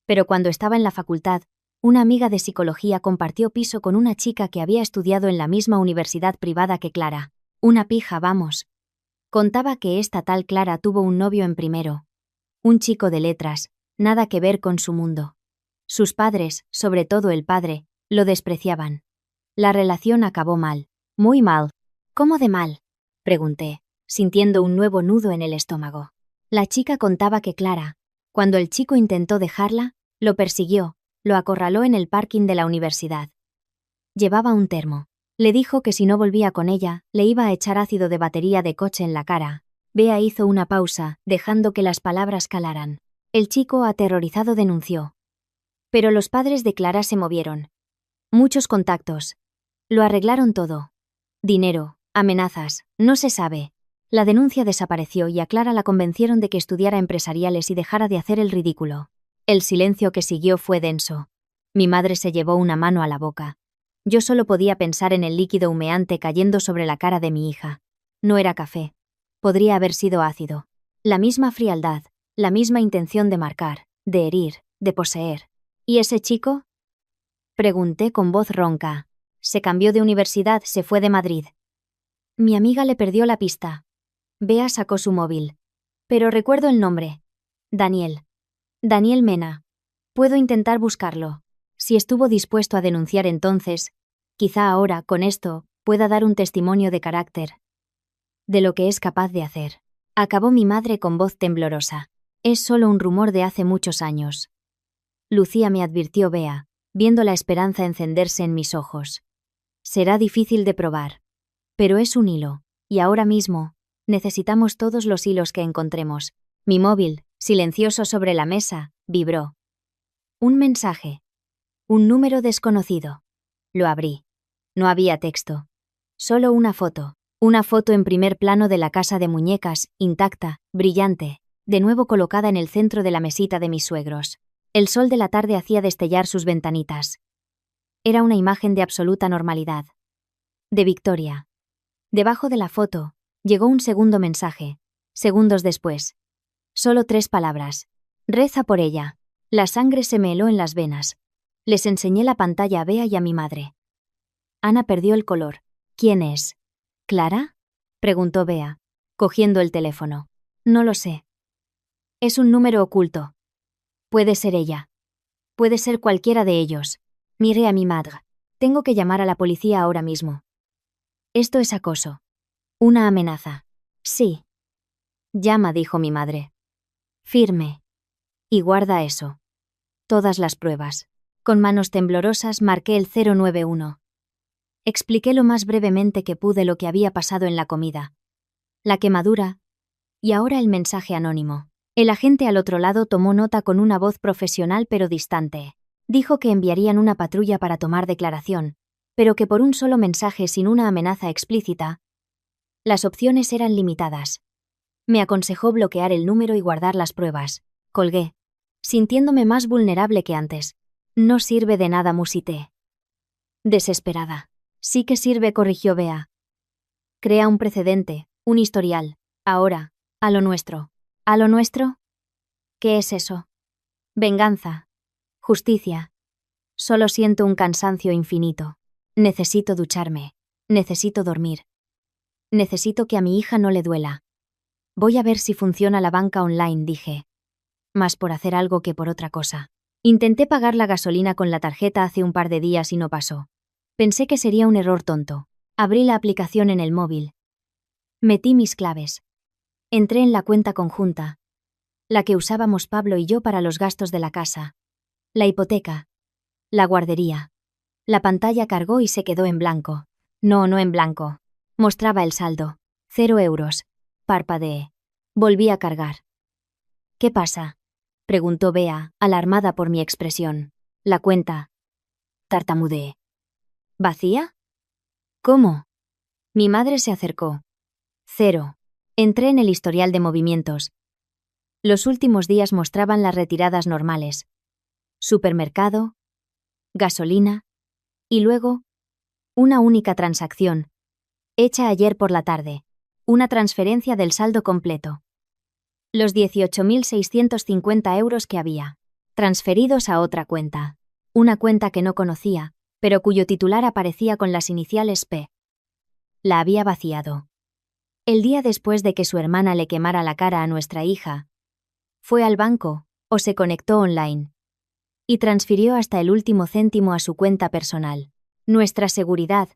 [SPEAKER 1] Pero cuando estaba en la facultad, una amiga de psicología compartió piso con una chica que había estudiado en la misma universidad privada que Clara. Una pija, vamos. Contaba que esta tal Clara tuvo un novio en primero. Un chico de letras, nada que ver con su mundo. Sus padres, sobre todo el padre, lo despreciaban. La relación acabó mal. Muy mal. ¿Cómo de mal? Pregunté, sintiendo un nuevo nudo en el estómago. La chica contaba que Clara, cuando el chico intentó dejarla, lo persiguió, lo acorraló en el parking de la universidad. Llevaba un termo. Le dijo que si no volvía con ella, le iba a echar ácido de batería de coche en la cara. Bea hizo una pausa, dejando que las palabras calaran. El chico, aterrorizado, denunció. Pero los padres de Clara se movieron. Muchos contactos. Lo arreglaron todo. Dinero, amenazas, no se sabe. La denuncia desapareció y a Clara la convencieron de que estudiara empresariales y dejara de hacer el ridículo. El silencio que siguió fue denso. Mi madre se llevó una mano a la boca. Yo solo podía pensar en el líquido humeante cayendo sobre la cara de mi hija. No era café. Podría haber sido ácido. La misma frialdad, la misma intención de marcar, de herir, de poseer. ¿Y ese chico? Pregunté con voz ronca. Se cambió de universidad, se fue de Madrid. Mi amiga le perdió la pista. Bea sacó su móvil. Pero recuerdo el nombre. Daniel. Daniel Mena. Puedo intentar buscarlo. Si estuvo dispuesto a denunciar entonces, quizá ahora, con esto, pueda dar un testimonio de carácter. De lo que es capaz de hacer. Acabó mi madre con voz temblorosa. Es solo un rumor de hace muchos años. Lucía, me advirtió Bea, viendo la esperanza encenderse en mis ojos. Será difícil de probar. Pero es un hilo, y ahora mismo, necesitamos todos los hilos que encontremos. Mi móvil, silencioso sobre la mesa, vibró. Un mensaje. Un número desconocido. Lo abrí. No había texto. Solo una foto. Una foto en primer plano de la casa de muñecas, intacta, brillante, de nuevo colocada en el centro de la mesita de mis suegros. El sol de la tarde hacía destellar sus ventanitas. Era una imagen de absoluta normalidad. De Victoria. Debajo de la foto, llegó un segundo mensaje. Segundos después. Solo 3 palabras. Reza por ella. La sangre se me heló en las venas. Les enseñé la pantalla a Bea y a mi madre. Ana perdió el color. ¿Quién es? ¿Clara? Preguntó Bea, cogiendo el teléfono. No lo sé. Es un número oculto. Puede ser ella. Puede ser cualquiera de ellos. Miré a mi madre. Tengo que llamar a la policía ahora mismo. Esto es acoso. Una amenaza. Sí. Llama, dijo mi madre. Firme. Y guarda eso. Todas las pruebas. Con manos temblorosas marqué el 091. Expliqué lo más brevemente que pude lo que había pasado en la comida. La quemadura. Y ahora el mensaje anónimo. El agente al otro lado tomó nota con una voz profesional pero distante. Dijo que enviarían una patrulla para tomar declaración, pero que por un solo mensaje sin una amenaza explícita, las opciones eran limitadas. Me aconsejó bloquear el número y guardar las pruebas. Colgué, sintiéndome más vulnerable que antes. No sirve de nada, musité. Desesperada. Sí que sirve, corrigió Bea. Crea un precedente, un historial. Ahora, a lo nuestro. ¿A lo nuestro? ¿Qué es eso? Venganza. Justicia. Solo siento un cansancio infinito. Necesito ducharme. Necesito dormir. Necesito que a mi hija no le duela. Voy a ver si funciona la banca online, dije. Más por hacer algo que por otra cosa. Intenté pagar la gasolina con la tarjeta hace un par de días y no pasó. Pensé que sería un error tonto. Abrí la aplicación en el móvil. Metí mis claves. Entré en la cuenta conjunta, la que usábamos Pablo y yo para los gastos de la casa, la hipoteca, la guardería. La pantalla cargó y se quedó en blanco. No en blanco. Mostraba el saldo. 0 euros. Parpadeé. Volví a cargar. ¿Qué pasa?, preguntó Bea, alarmada por mi expresión. La cuenta. Tartamudeé. ¿Vacía? ¿Cómo? Mi madre se acercó. 0. Entré en el historial de movimientos. Los últimos días mostraban las retiradas normales. Supermercado, gasolina, y luego, una única transacción, hecha ayer por la tarde, una transferencia del saldo completo. Los 18.650 euros que había, transferidos a otra cuenta. Una cuenta que no conocía, pero cuyo titular aparecía con las iniciales P. La había vaciado. El día después de que su hermana le quemara la cara a nuestra hija, fue al banco, o se conectó online, y transfirió hasta el último céntimo a su cuenta personal. Nuestra seguridad,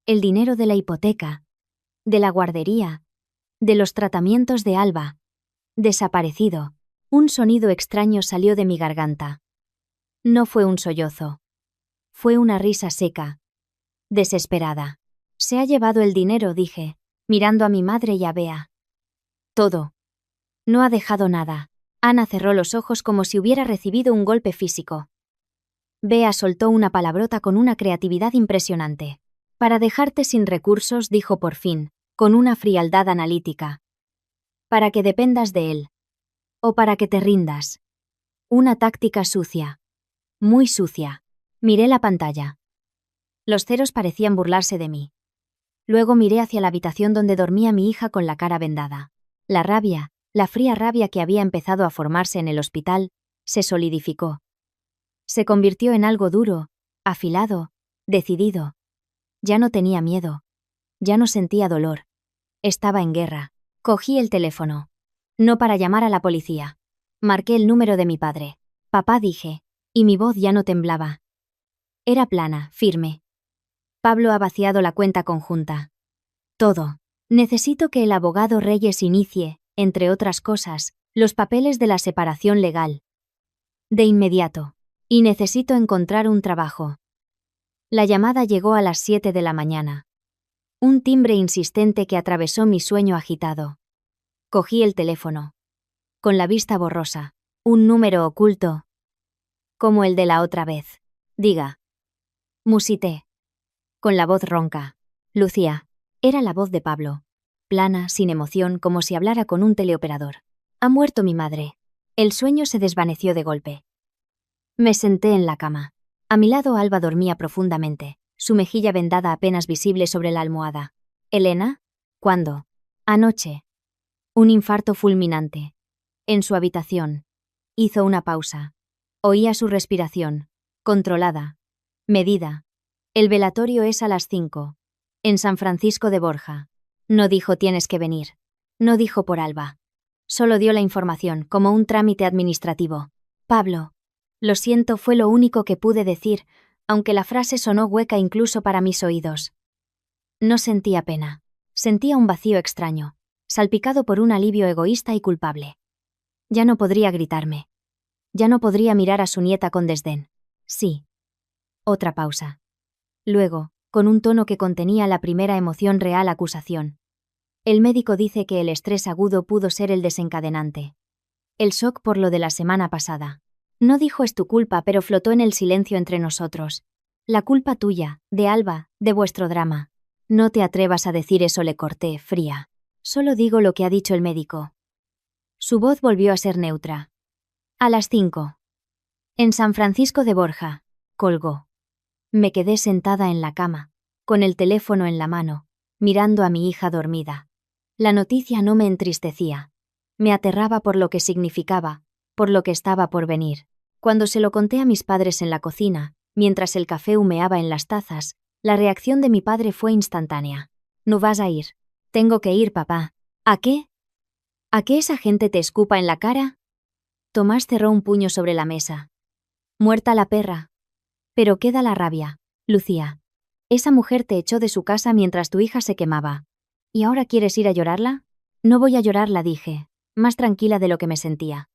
[SPEAKER 1] el dinero de la hipoteca, de la guardería, de los tratamientos de Alba, desaparecido. Un sonido extraño salió de mi garganta. No fue un sollozo. Fue una risa seca, desesperada. Se ha llevado el dinero, dije, mirando a mi madre y a Bea. Todo. No ha dejado nada. Ana cerró los ojos como si hubiera recibido un golpe físico. Bea soltó una palabrota con una creatividad impresionante. Para dejarte sin recursos, dijo por fin, con una frialdad analítica. Para que dependas de él. O para que te rindas. Una táctica sucia. Muy sucia. Miré la pantalla. Los ceros parecían burlarse de mí. Luego miré hacia la habitación donde dormía mi hija con la cara vendada. La rabia, la fría rabia que había empezado a formarse en el hospital, se solidificó. Se convirtió en algo duro, afilado, decidido. Ya no tenía miedo. Ya no sentía dolor. Estaba en guerra. Cogí el teléfono. No para llamar a la policía. Marqué el número de mi padre. Papá, dije, y mi voz ya no temblaba. Era plana, firme. Pablo ha vaciado la cuenta conjunta. Todo. Necesito que el abogado Reyes inicie, entre otras cosas, los papeles de la separación legal. De inmediato. Y necesito encontrar un trabajo. La llamada llegó a las 7 de la mañana. Un timbre insistente que atravesó mi sueño agitado. Cogí el teléfono. Con la vista borrosa. Un número oculto. Como el de la otra vez. Diga. Musité. Con la voz ronca. Lucía. Era la voz de Pablo. Plana, sin emoción, como si hablara con un teleoperador. Ha muerto mi madre. El sueño se desvaneció de golpe. Me senté en la cama. A mi lado Alba dormía profundamente, su mejilla vendada apenas visible sobre la almohada. ¿Elena? ¿Cuándo? Anoche. Un infarto fulminante. En su habitación. Hizo una pausa. Oía su respiración. Controlada. Medida. El velatorio es a las 5. En San Francisco de Borja. No dijo tienes que venir. No dijo por Alba. Solo dio la información, como un trámite administrativo. Pablo. Lo siento, fue lo único que pude decir, aunque la frase sonó hueca incluso para mis oídos. No sentía pena. Sentía un vacío extraño, salpicado por un alivio egoísta y culpable. Ya no podría gritarme. Ya no podría mirar a su nieta con desdén. Sí. Otra pausa. Luego, con un tono que contenía la primera emoción real acusación. El médico dice que el estrés agudo pudo ser el desencadenante. El shock por lo de la semana pasada. No dijo es tu culpa, pero flotó en el silencio entre nosotros. La culpa tuya, de Alba, de vuestro drama. No te atrevas a decir eso, le corté, fría. Solo digo lo que ha dicho el médico. Su voz volvió a ser neutra. A las 5. En San Francisco de Borja. Colgó. Me quedé sentada en la cama, con el teléfono en la mano, mirando a mi hija dormida. La noticia no me entristecía. Me aterraba por lo que significaba, por lo que estaba por venir. Cuando se lo conté a mis padres en la cocina, mientras el café humeaba en las tazas, la reacción de mi padre fue instantánea. No vas a ir. Tengo que ir, papá. ¿A qué? ¿A qué esa gente te escupa en la cara? Tomás cerró un puño sobre la mesa. Muerta la perra. Pero queda la rabia, Lucía. Esa mujer te echó de su casa mientras tu hija se quemaba. ¿Y ahora quieres ir a llorarla? No voy a llorarla, dije, más tranquila de lo que me sentía.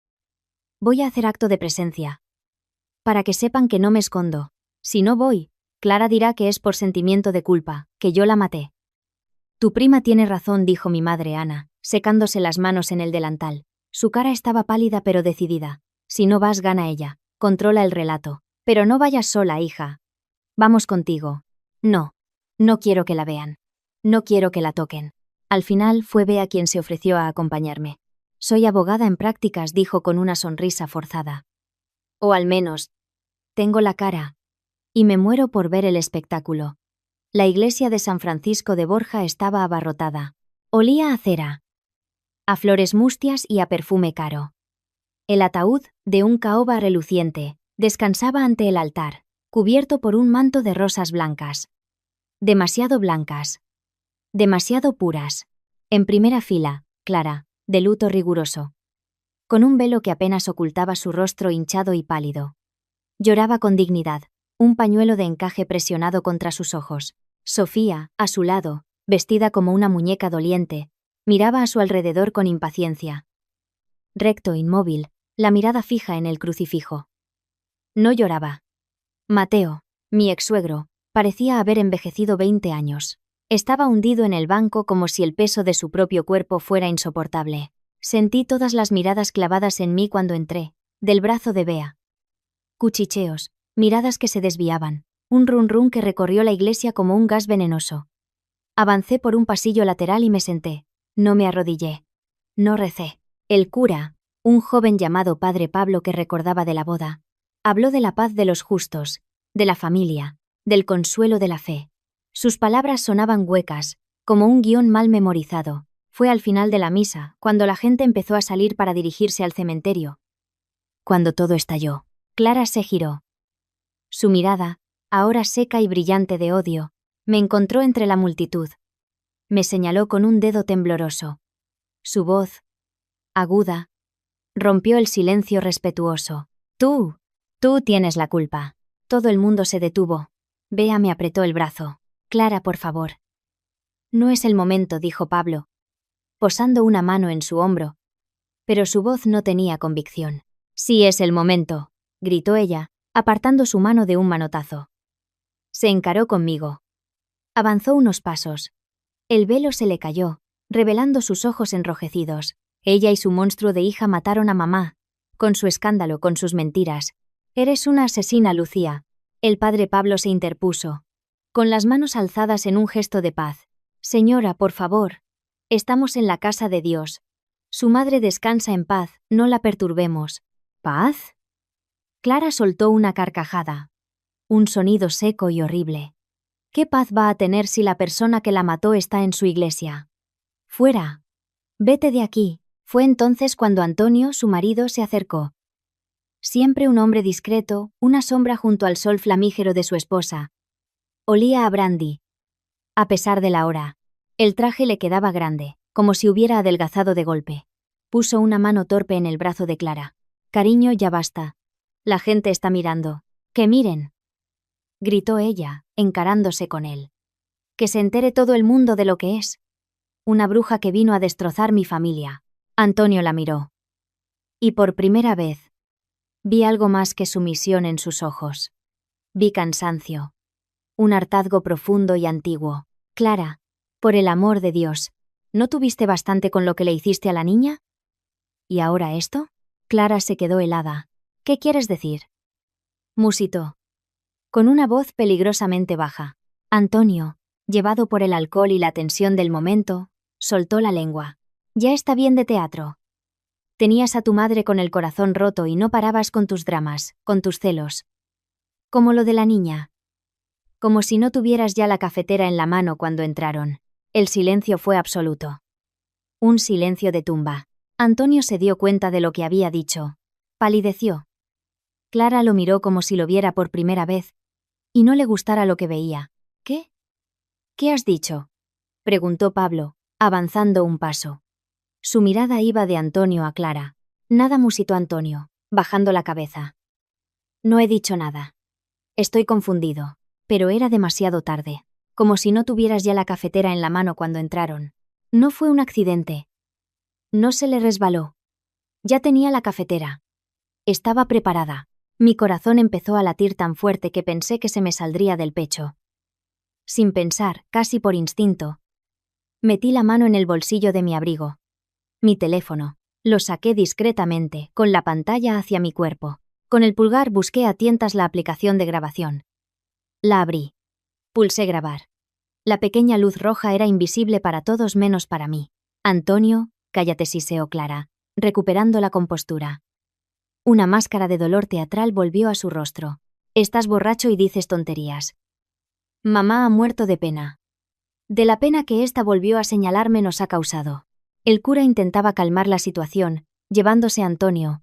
[SPEAKER 1] Voy a hacer acto de presencia. Para que sepan que no me escondo. Si no voy, Clara dirá que es por sentimiento de culpa, que yo la maté. Tu prima tiene razón, dijo mi madre Ana, secándose las manos en el delantal. Su cara estaba pálida pero decidida. Si no vas, gana ella. Controla el relato. Pero no vayas sola, hija. Vamos contigo. No. No quiero que la vean. No quiero que la toquen. Al final fue Bea quien se ofreció a acompañarme. Soy abogada en prácticas, dijo con una sonrisa forzada. O al menos, tengo la cara. Y me muero por ver el espectáculo. La iglesia de San Francisco de Borja estaba abarrotada. Olía a cera, a flores mustias y a perfume caro. El ataúd, de un caoba reluciente, descansaba ante el altar, cubierto por un manto de rosas blancas. Demasiado blancas. Demasiado puras. En primera fila, Clara, de luto riguroso. Con un velo que apenas ocultaba su rostro hinchado y pálido. Lloraba con dignidad, un pañuelo de encaje presionado contra sus ojos. Sofía, a su lado, vestida como una muñeca doliente, miraba a su alrededor con impaciencia. Recto, inmóvil, la mirada fija en el crucifijo. No lloraba. Mateo, mi ex-suegro, parecía haber envejecido 20 años. Estaba hundido en el banco como si el peso de su propio cuerpo fuera insoportable. Sentí todas las miradas clavadas en mí cuando entré, del brazo de Bea. Cuchicheos, miradas que se desviaban, un run run que recorrió la iglesia como un gas venenoso. Avancé por un pasillo lateral y me senté. No me arrodillé. No recé. El cura, un joven llamado Padre Pablo que recordaba de la boda, habló de la paz de los justos, de la familia, del consuelo de la fe. Sus palabras sonaban huecas, como un guión mal memorizado. Fue al final de la misa, cuando la gente empezó a salir para dirigirse al cementerio. Cuando todo estalló, Clara se giró. Su mirada, ahora seca y brillante de odio, me encontró entre la multitud. Me señaló con un dedo tembloroso. Su voz, aguda, rompió el silencio respetuoso. Tú tienes la culpa. Todo el mundo se detuvo. Bea me apretó el brazo. Clara, por favor. No es el momento, dijo Pablo, posando una mano en su hombro. Pero su voz no tenía convicción. Sí es el momento, gritó ella, apartando su mano de un manotazo. Se encaró conmigo. Avanzó unos pasos. El velo se le cayó, revelando sus ojos enrojecidos. Ella y su monstruo de hija mataron a mamá, con su escándalo, con sus mentiras. Eres una asesina, Lucía. El padre Pablo se interpuso, con las manos alzadas en un gesto de paz. Señora, por favor. Estamos en la casa de Dios. Su madre descansa en paz, no la perturbemos. ¿Paz? Clara soltó una carcajada. Un sonido seco y horrible. ¿Qué paz va a tener si la persona que la mató está en su iglesia? Fuera. Vete de aquí. Fue entonces cuando Antonio, su marido, se acercó. Siempre un hombre discreto, una sombra junto al sol flamígero de su esposa. Olía a brandy. A pesar de la hora, el traje le quedaba grande, como si hubiera adelgazado de golpe. Puso una mano torpe en el brazo de Clara. Cariño, ya basta. La gente está mirando. ¡Que miren!, gritó ella, encarándose con él. Que se entere todo el mundo de lo que es. Una bruja que vino a destrozar mi familia. Antonio la miró. Y por primera vez, Vi algo más que sumisión en sus ojos. Vi cansancio. Un hartazgo profundo y antiguo. Clara, por el amor de Dios, ¿no tuviste bastante con lo que le hiciste a la niña? ¿Y ahora esto? Clara se quedó helada. ¿Qué quieres decir? Musitó, con una voz peligrosamente baja. Antonio, llevado por el alcohol y la tensión del momento, soltó la lengua. Ya está bien de teatro. Tenías a tu madre con el corazón roto y no parabas con tus dramas, con tus celos. Como lo de la niña. Como si no tuvieras ya la cafetera en la mano cuando entraron. El silencio fue absoluto. Un silencio de tumba. Antonio se dio cuenta de lo que había dicho. Palideció. Clara lo miró como si lo viera por primera vez, y no le gustara lo que veía. ¿Qué? ¿Qué has dicho? Preguntó Pablo, avanzando un paso. Su mirada iba de Antonio a Clara. Nada, musitó Antonio, bajando la cabeza. No he dicho nada. Estoy confundido. Pero era demasiado tarde. Como si no tuvieras ya la cafetera en la mano cuando entraron. No fue un accidente. No se le resbaló. Ya tenía la cafetera. Estaba preparada. Mi corazón empezó a latir tan fuerte que pensé que se me saldría del pecho. Sin pensar, casi por instinto, metí la mano en el bolsillo de mi abrigo. Mi teléfono. Lo saqué discretamente, con la pantalla hacia mi cuerpo. Con el pulgar busqué a tientas la aplicación de grabación. La abrí. Pulsé grabar. La pequeña luz roja era invisible para todos menos para mí. Antonio, cállate, siseó Clara, recuperando la compostura. Una máscara de dolor teatral volvió a su rostro. Estás borracho y dices tonterías. Mamá ha muerto de pena. De la pena que ésta volvió a señalarme nos ha causado. El cura intentaba calmar la situación, llevándose a Antonio.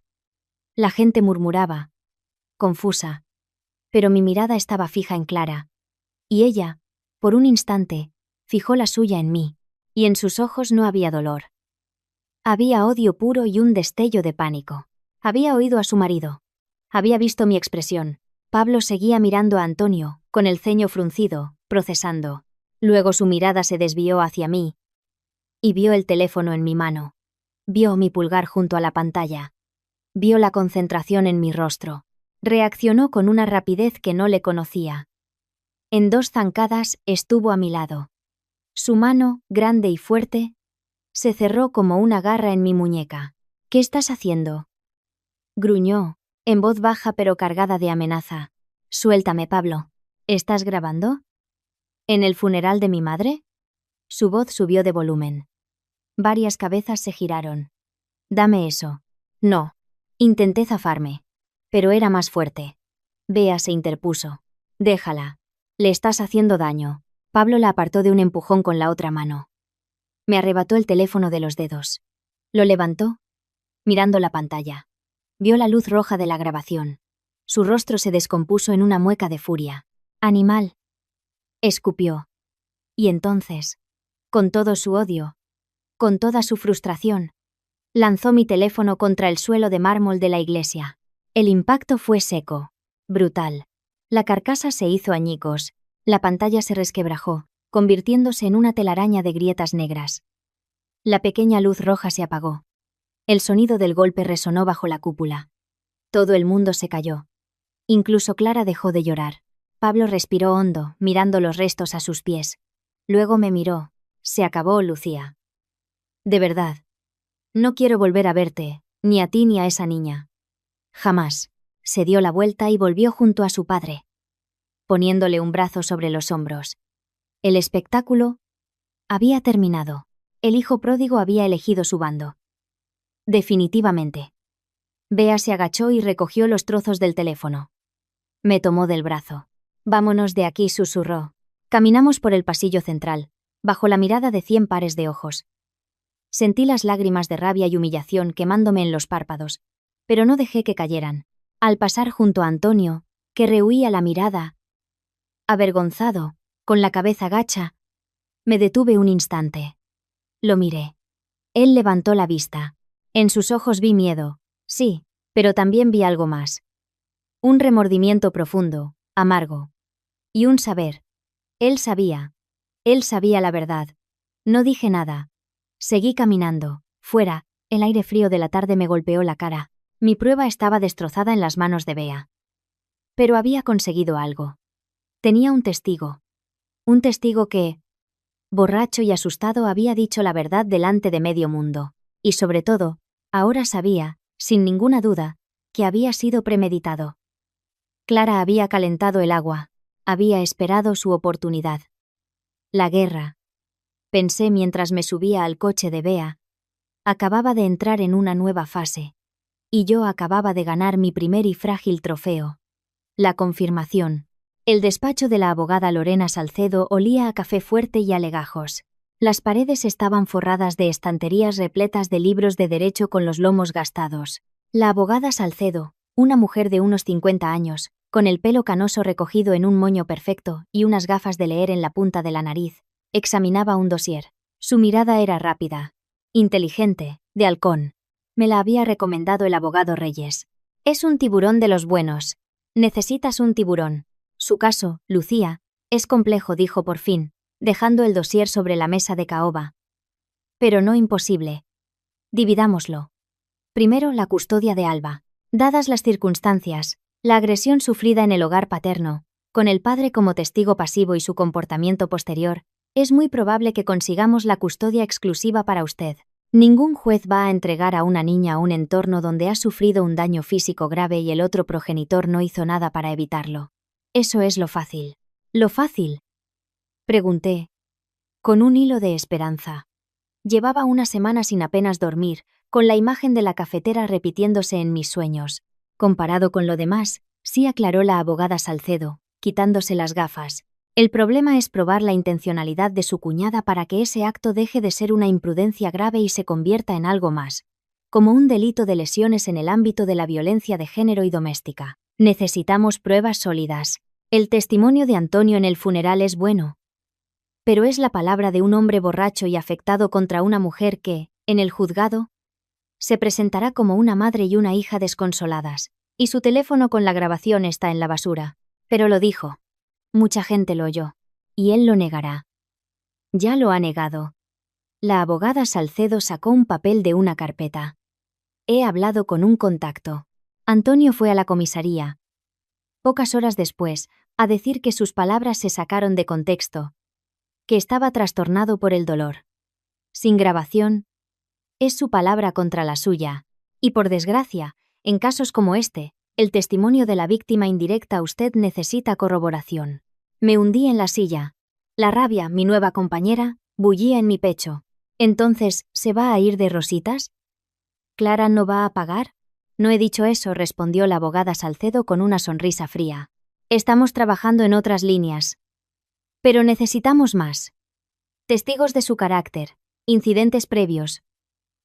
[SPEAKER 1] La gente murmuraba, confusa. Pero mi mirada estaba fija en Clara. Y ella, por un instante, fijó la suya en mí, y en sus ojos no había dolor. Había odio puro y un destello de pánico. Había oído a su marido. Había visto mi expresión. Pablo seguía mirando a Antonio, con el ceño fruncido, procesando. Luego su mirada se desvió hacia mí, y vio el teléfono en mi mano. Vio mi pulgar junto a la pantalla. Vio la concentración en mi rostro. Reaccionó con una rapidez que no le conocía. En 2 zancadas estuvo a mi lado. Su mano, grande y fuerte, se cerró como una garra en mi muñeca. ¿Qué estás haciendo? Gruñó, en voz baja pero cargada de amenaza. Suéltame, Pablo. ¿Estás grabando? ¿En el funeral de mi madre? Su voz subió de volumen. Varias cabezas se giraron. Dame eso. No. Intenté zafarme. Pero era más fuerte. Bea se interpuso. Déjala. Le estás haciendo daño. Pablo la apartó de un empujón con la otra mano. Me arrebató el teléfono de los dedos. Lo levantó, mirando la pantalla. Vio la luz roja de la grabación. Su rostro se descompuso en una mueca de furia. Animal. Escupió. Y entonces, con todo su odio, con toda su frustración, lanzó mi teléfono contra el suelo de mármol de la iglesia. El impacto fue seco, brutal. La carcasa se hizo añicos, la pantalla se resquebrajó, convirtiéndose en una telaraña de grietas negras. La pequeña luz roja se apagó. El sonido del golpe resonó bajo la cúpula. Todo el mundo se calló. Incluso Clara dejó de llorar. Pablo respiró hondo, mirando los restos a sus pies. Luego me miró. Se acabó, Lucía. De verdad. No quiero volver a verte, ni a ti ni a esa niña. Jamás. Se dio la vuelta y volvió junto a su padre, poniéndole un brazo sobre los hombros. El espectáculo había terminado. El hijo pródigo había elegido su bando. Definitivamente. Bea se agachó y recogió los trozos del teléfono. Me tomó del brazo. Vámonos de aquí, susurró. Caminamos por el pasillo central, bajo la mirada de 100 pares de ojos. Sentí las lágrimas de rabia y humillación quemándome en los párpados, pero no dejé que cayeran. Al pasar junto a Antonio, que rehuía la mirada, avergonzado, con la cabeza gacha, me detuve un instante. Lo miré. Él levantó la vista. En sus ojos vi miedo, sí, pero también vi algo más. Un remordimiento profundo, amargo. Y un saber. Él sabía la verdad. No dije nada. Seguí caminando. Fuera, el aire frío de la tarde me golpeó la cara. Mi prueba estaba destrozada en las manos de Bea. Pero había conseguido algo. Tenía un testigo. Un testigo que, borracho y asustado, había dicho la verdad delante de medio mundo. Y sobre todo, ahora sabía, sin ninguna duda, que había sido premeditado. Clara había calentado el agua. Había esperado su oportunidad. La guerra, pensé mientras me subía al coche de Bea, acababa de entrar en una nueva fase. Y yo acababa de ganar mi primer y frágil trofeo. La confirmación. El despacho de la abogada Lorena Salcedo olía a café fuerte y a legajos. Las paredes estaban forradas de estanterías repletas de libros de derecho con los lomos gastados. La abogada Salcedo, una mujer de unos 50 años, con el pelo canoso recogido en un moño perfecto y unas gafas de leer en la punta de la nariz, examinaba un dossier. Su mirada era rápida, inteligente, de halcón. Me la había recomendado el abogado Reyes. Es un tiburón de los buenos. Necesitas un tiburón. Su caso, Lucía, es complejo, dijo por fin, dejando el dossier sobre la mesa de caoba. Pero no imposible. Dividámoslo. Primero, la custodia de Alba. Dadas las circunstancias, la agresión sufrida en el hogar paterno, con el padre como testigo pasivo y su comportamiento posterior, es muy probable que consigamos la custodia exclusiva para usted. Ningún juez va a entregar a una niña a un entorno donde ha sufrido un daño físico grave y el otro progenitor no hizo nada para evitarlo. Eso es lo fácil. ¿Lo fácil? Pregunté, con un hilo de esperanza. Llevaba una semana sin apenas dormir, con la imagen de la cafetera repitiéndose en mis sueños. Comparado con lo demás, sí, aclaró la abogada Salcedo, quitándose las gafas. El problema es probar la intencionalidad de su cuñada para que ese acto deje de ser una imprudencia grave y se convierta en algo más, como un delito de lesiones en el ámbito de la violencia de género y doméstica. Necesitamos pruebas sólidas. El testimonio de Antonio en el funeral es bueno. Pero es la palabra de un hombre borracho y afectado contra una mujer que, en el juzgado, se presentará como una madre y una hija desconsoladas, y su teléfono con la grabación está en la basura. Pero lo dijo. Mucha gente lo oyó. Y él lo negará. Ya lo ha negado. La abogada Salcedo sacó un papel de una carpeta. He hablado con un contacto. Antonio fue a la comisaría, pocas horas después, a decir que sus palabras se sacaron de contexto, que estaba trastornado por el dolor. Sin grabación, es su palabra contra la suya. Y por desgracia, en casos como este, el testimonio de la víctima indirecta, usted necesita corroboración. Me hundí en la silla. La rabia, mi nueva compañera, bullía en mi pecho. Entonces, ¿se va a ir de rositas? ¿Clara no va a pagar? No he dicho eso, respondió la abogada Salcedo con una sonrisa fría. Estamos trabajando en otras líneas. Pero necesitamos más. Testigos de su carácter, incidentes previos.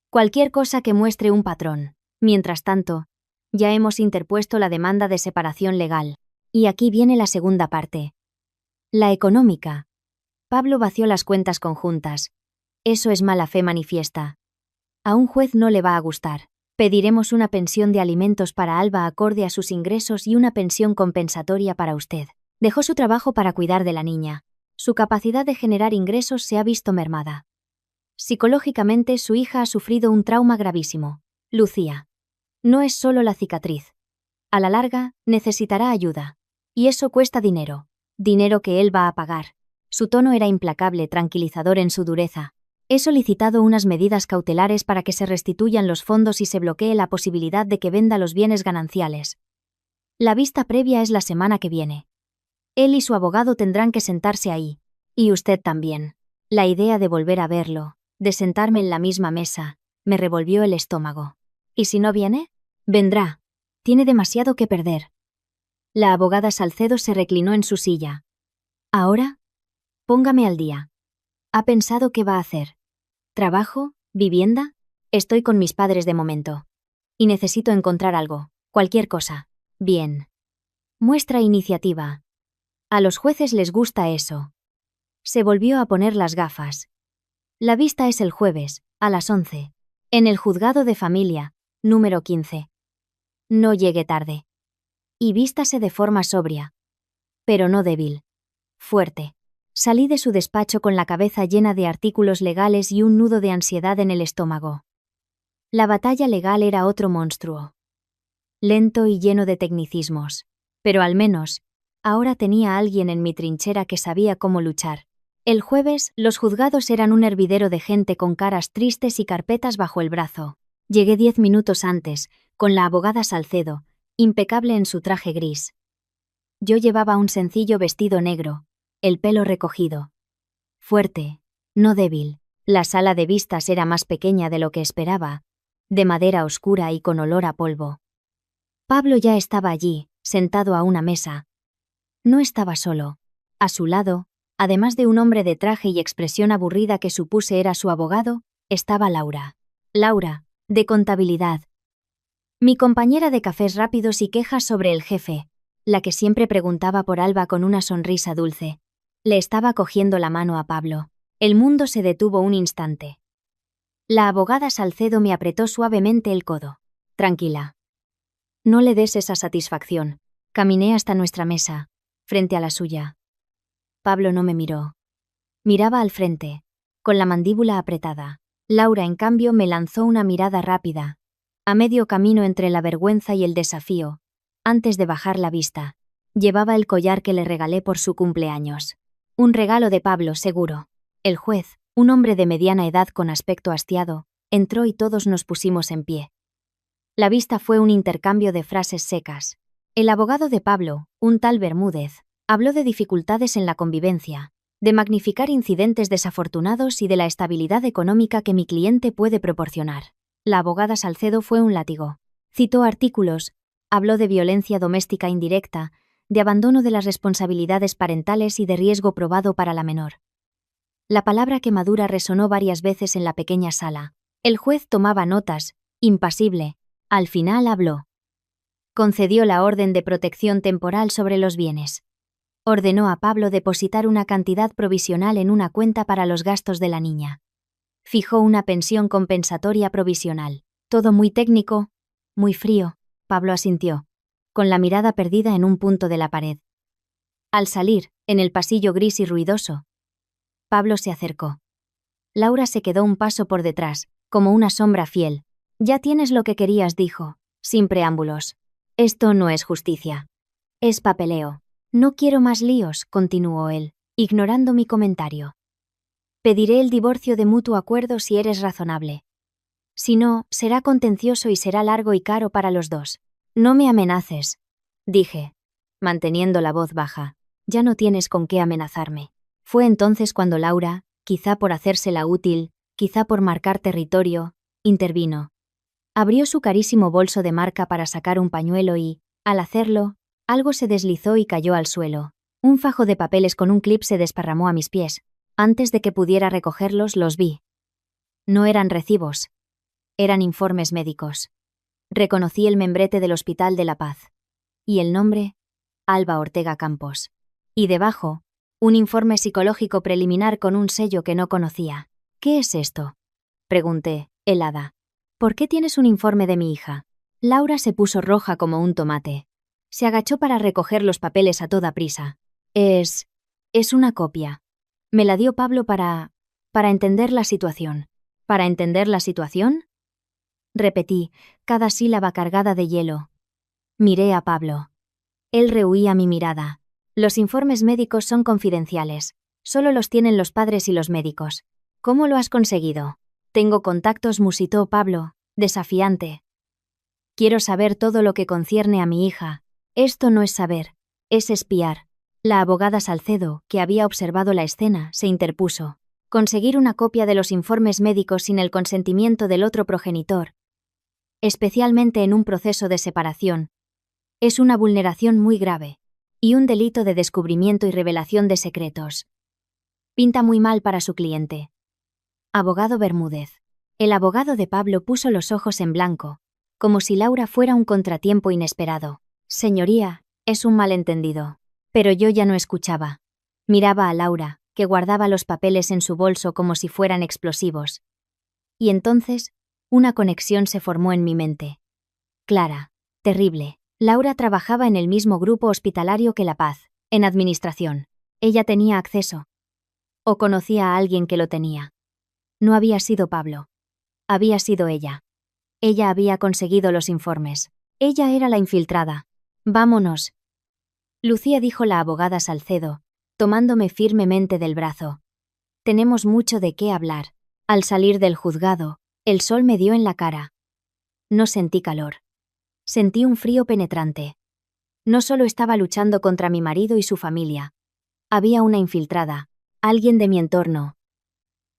[SPEAKER 1] Cualquier cosa que muestre un patrón. Mientras tanto, ya hemos interpuesto la demanda de separación legal. Y aquí viene la segunda parte. La económica. Pablo vació las cuentas conjuntas. Eso es mala fe manifiesta. A un juez no le va a gustar. Pediremos una pensión de alimentos para Alba acorde a sus ingresos y una pensión compensatoria para usted. Dejó su trabajo para cuidar de la niña. Su capacidad de generar ingresos se ha visto mermada. Psicológicamente, su hija ha sufrido un trauma gravísimo. Lucía. No es solo la cicatriz. A la larga, necesitará ayuda. Y eso cuesta dinero. Dinero que él va a pagar. Su tono era implacable, tranquilizador en su dureza. He solicitado unas medidas cautelares para que se restituyan los fondos y se bloquee la posibilidad de que venda los bienes gananciales. La vista previa es la semana que viene. Él y su abogado tendrán que sentarse ahí. Y usted también. La idea de volver a verlo, de sentarme en la misma mesa, me revolvió el estómago. ¿Y si no viene? Vendrá. Tiene demasiado que perder. La abogada Salcedo se reclinó en su silla. ¿Ahora? Póngame al día. ¿Ha pensado qué va a hacer? ¿Trabajo? ¿Vivienda? Estoy con mis padres de momento. Y necesito encontrar algo, cualquier cosa. Bien. Muestra iniciativa. A los jueces les gusta eso. Se volvió a poner las gafas. La vista es el jueves, a las 11. En el juzgado de familia, número 15. No llegue tarde. Y vístase de forma sobria. Pero no débil. Fuerte. Salí de su despacho con la cabeza llena de artículos legales y un nudo de ansiedad en el estómago. La batalla legal era otro monstruo. lento y lleno de tecnicismos. Pero al menos, ahora tenía a alguien en mi trinchera que sabía cómo luchar. El jueves, los juzgados eran un hervidero de gente con caras tristes y carpetas bajo el brazo. Llegué 10 minutos antes, con la abogada Salcedo, impecable en su traje gris. Yo llevaba un sencillo vestido negro, el pelo recogido. Fuerte, no débil. La sala de vistas era más pequeña de lo que esperaba, de madera oscura y con olor a polvo. Pablo ya estaba allí, sentado a una mesa. No estaba solo. A su lado, además de un hombre de traje y expresión aburrida que supuse era su abogado, estaba Laura. Laura, de contabilidad. Mi compañera de cafés rápidos y quejas sobre el jefe, la que siempre preguntaba por Alba con una sonrisa dulce. Le estaba cogiendo la mano a Pablo. El mundo se detuvo un instante. La abogada Salcedo me apretó suavemente el codo. Tranquila. No le des esa satisfacción. Caminé hasta nuestra mesa, frente a la suya. Pablo no me miró. Miraba al frente, con la mandíbula apretada. Laura, en cambio, me lanzó una mirada rápida, a medio camino entre la vergüenza y el desafío, antes de bajar la vista. Llevaba el collar que le regalé por su cumpleaños. Un regalo de Pablo, seguro. El juez, un hombre de mediana edad con aspecto hastiado, entró y todos nos pusimos en pie. La vista fue un intercambio de frases secas. El abogado de Pablo, un tal Bermúdez, habló de dificultades en la convivencia, de magnificar incidentes desafortunados y de la estabilidad económica que mi cliente puede proporcionar. La abogada Salcedo fue un látigo. Citó artículos, habló de violencia doméstica indirecta, de abandono de las responsabilidades parentales y de riesgo probado para la menor. La palabra quemadura resonó varias veces en la pequeña sala. El juez tomaba notas, impasible. Al final habló. Concedió la orden de protección temporal sobre los bienes. Ordenó a Pablo depositar una cantidad provisional en una cuenta para los gastos de la niña. Fijó una pensión compensatoria provisional. Todo muy técnico, muy frío. Pablo asintió, con la mirada perdida en un punto de la pared. Al salir, en el pasillo gris y ruidoso, Pablo se acercó. Laura se quedó un paso por detrás, como una sombra fiel. Ya tienes lo que querías, dijo, sin preámbulos. Esto no es justicia. Es papeleo. No quiero más líos, continuó él, ignorando mi comentario. Pediré el divorcio de mutuo acuerdo si eres razonable. Si no, será contencioso y será largo y caro para los dos. No me amenaces, dije, manteniendo la voz baja. Ya no tienes con qué amenazarme. Fue entonces cuando Laura, quizá por hacérsela útil, quizá por marcar territorio, intervino. Abrió su carísimo bolso de marca para sacar un pañuelo y, al hacerlo, algo se deslizó y cayó al suelo. Un fajo de papeles con un clip se desparramó a mis pies. Antes de que pudiera recogerlos, los vi. No eran recibos. Eran informes médicos. Reconocí el membrete del Hospital de la Paz. Y el nombre, Alba Ortega Campos. Y debajo, un informe psicológico preliminar con un sello que no conocía. ¿Qué es esto?, pregunté, helada. ¿Por qué tienes un informe de mi hija? Laura se puso roja como un tomate. Se agachó para recoger los papeles a toda prisa. Es una copia. Me la dio Pablo para entender la situación. ¿Para entender la situación?, repetí, cada sílaba cargada de hielo. Miré a Pablo. Él rehuía mi mirada. Los informes médicos son confidenciales. Solo los tienen los padres y los médicos. ¿Cómo lo has conseguido? Tengo contactos, musitó Pablo, desafiante. Quiero saber todo lo que concierne a mi hija. Esto no es saber, es espiar. La abogada Salcedo, que había observado la escena, se interpuso. Conseguir una copia de los informes médicos sin el consentimiento del otro progenitor, especialmente en un proceso de separación, es una vulneración muy grave y un delito de descubrimiento y revelación de secretos. Pinta muy mal para su cliente. Abogado Bermúdez. El abogado de Pablo puso los ojos en blanco, como si Laura fuera un contratiempo inesperado. Señoría, es un malentendido. Pero yo ya no escuchaba. Miraba a Laura, que guardaba los papeles en su bolso como si fueran explosivos. Y entonces, una conexión se formó en mi mente. Clara, terrible. Laura trabajaba en el mismo grupo hospitalario que La Paz, en administración. Ella tenía acceso. O conocía a alguien que lo tenía. No había sido Pablo. Había sido ella. Ella había conseguido los informes. Ella era la infiltrada. Vámonos. Lucía, dijo la abogada Salcedo, tomándome firmemente del brazo. Tenemos mucho de qué hablar. Al salir del juzgado, el sol me dio en la cara. No sentí calor. Sentí un frío penetrante. No solo estaba luchando contra mi marido y su familia. Había una infiltrada, alguien de mi entorno.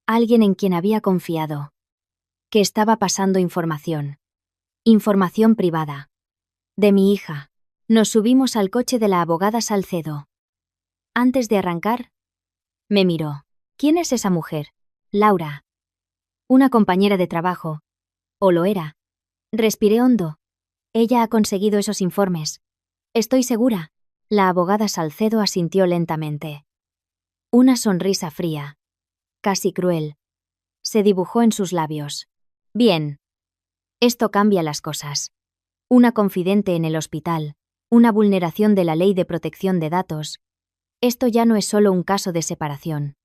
[SPEAKER 1] Alguien en quien había confiado. Que estaba pasando información. Información privada. De mi hija. Nos subimos al coche de la abogada Salcedo. Antes de arrancar, me miró. ¿Quién es esa mujer? Laura. Una compañera de trabajo. ¿O lo era? Respiré hondo. Ella ha conseguido esos informes. Estoy segura. La abogada Salcedo asintió lentamente. Una sonrisa fría, casi cruel, se dibujó en sus labios. Bien. Esto cambia las cosas. Una confidente en el hospital, una vulneración de la ley de protección de datos. Esto ya no es solo un caso de separación.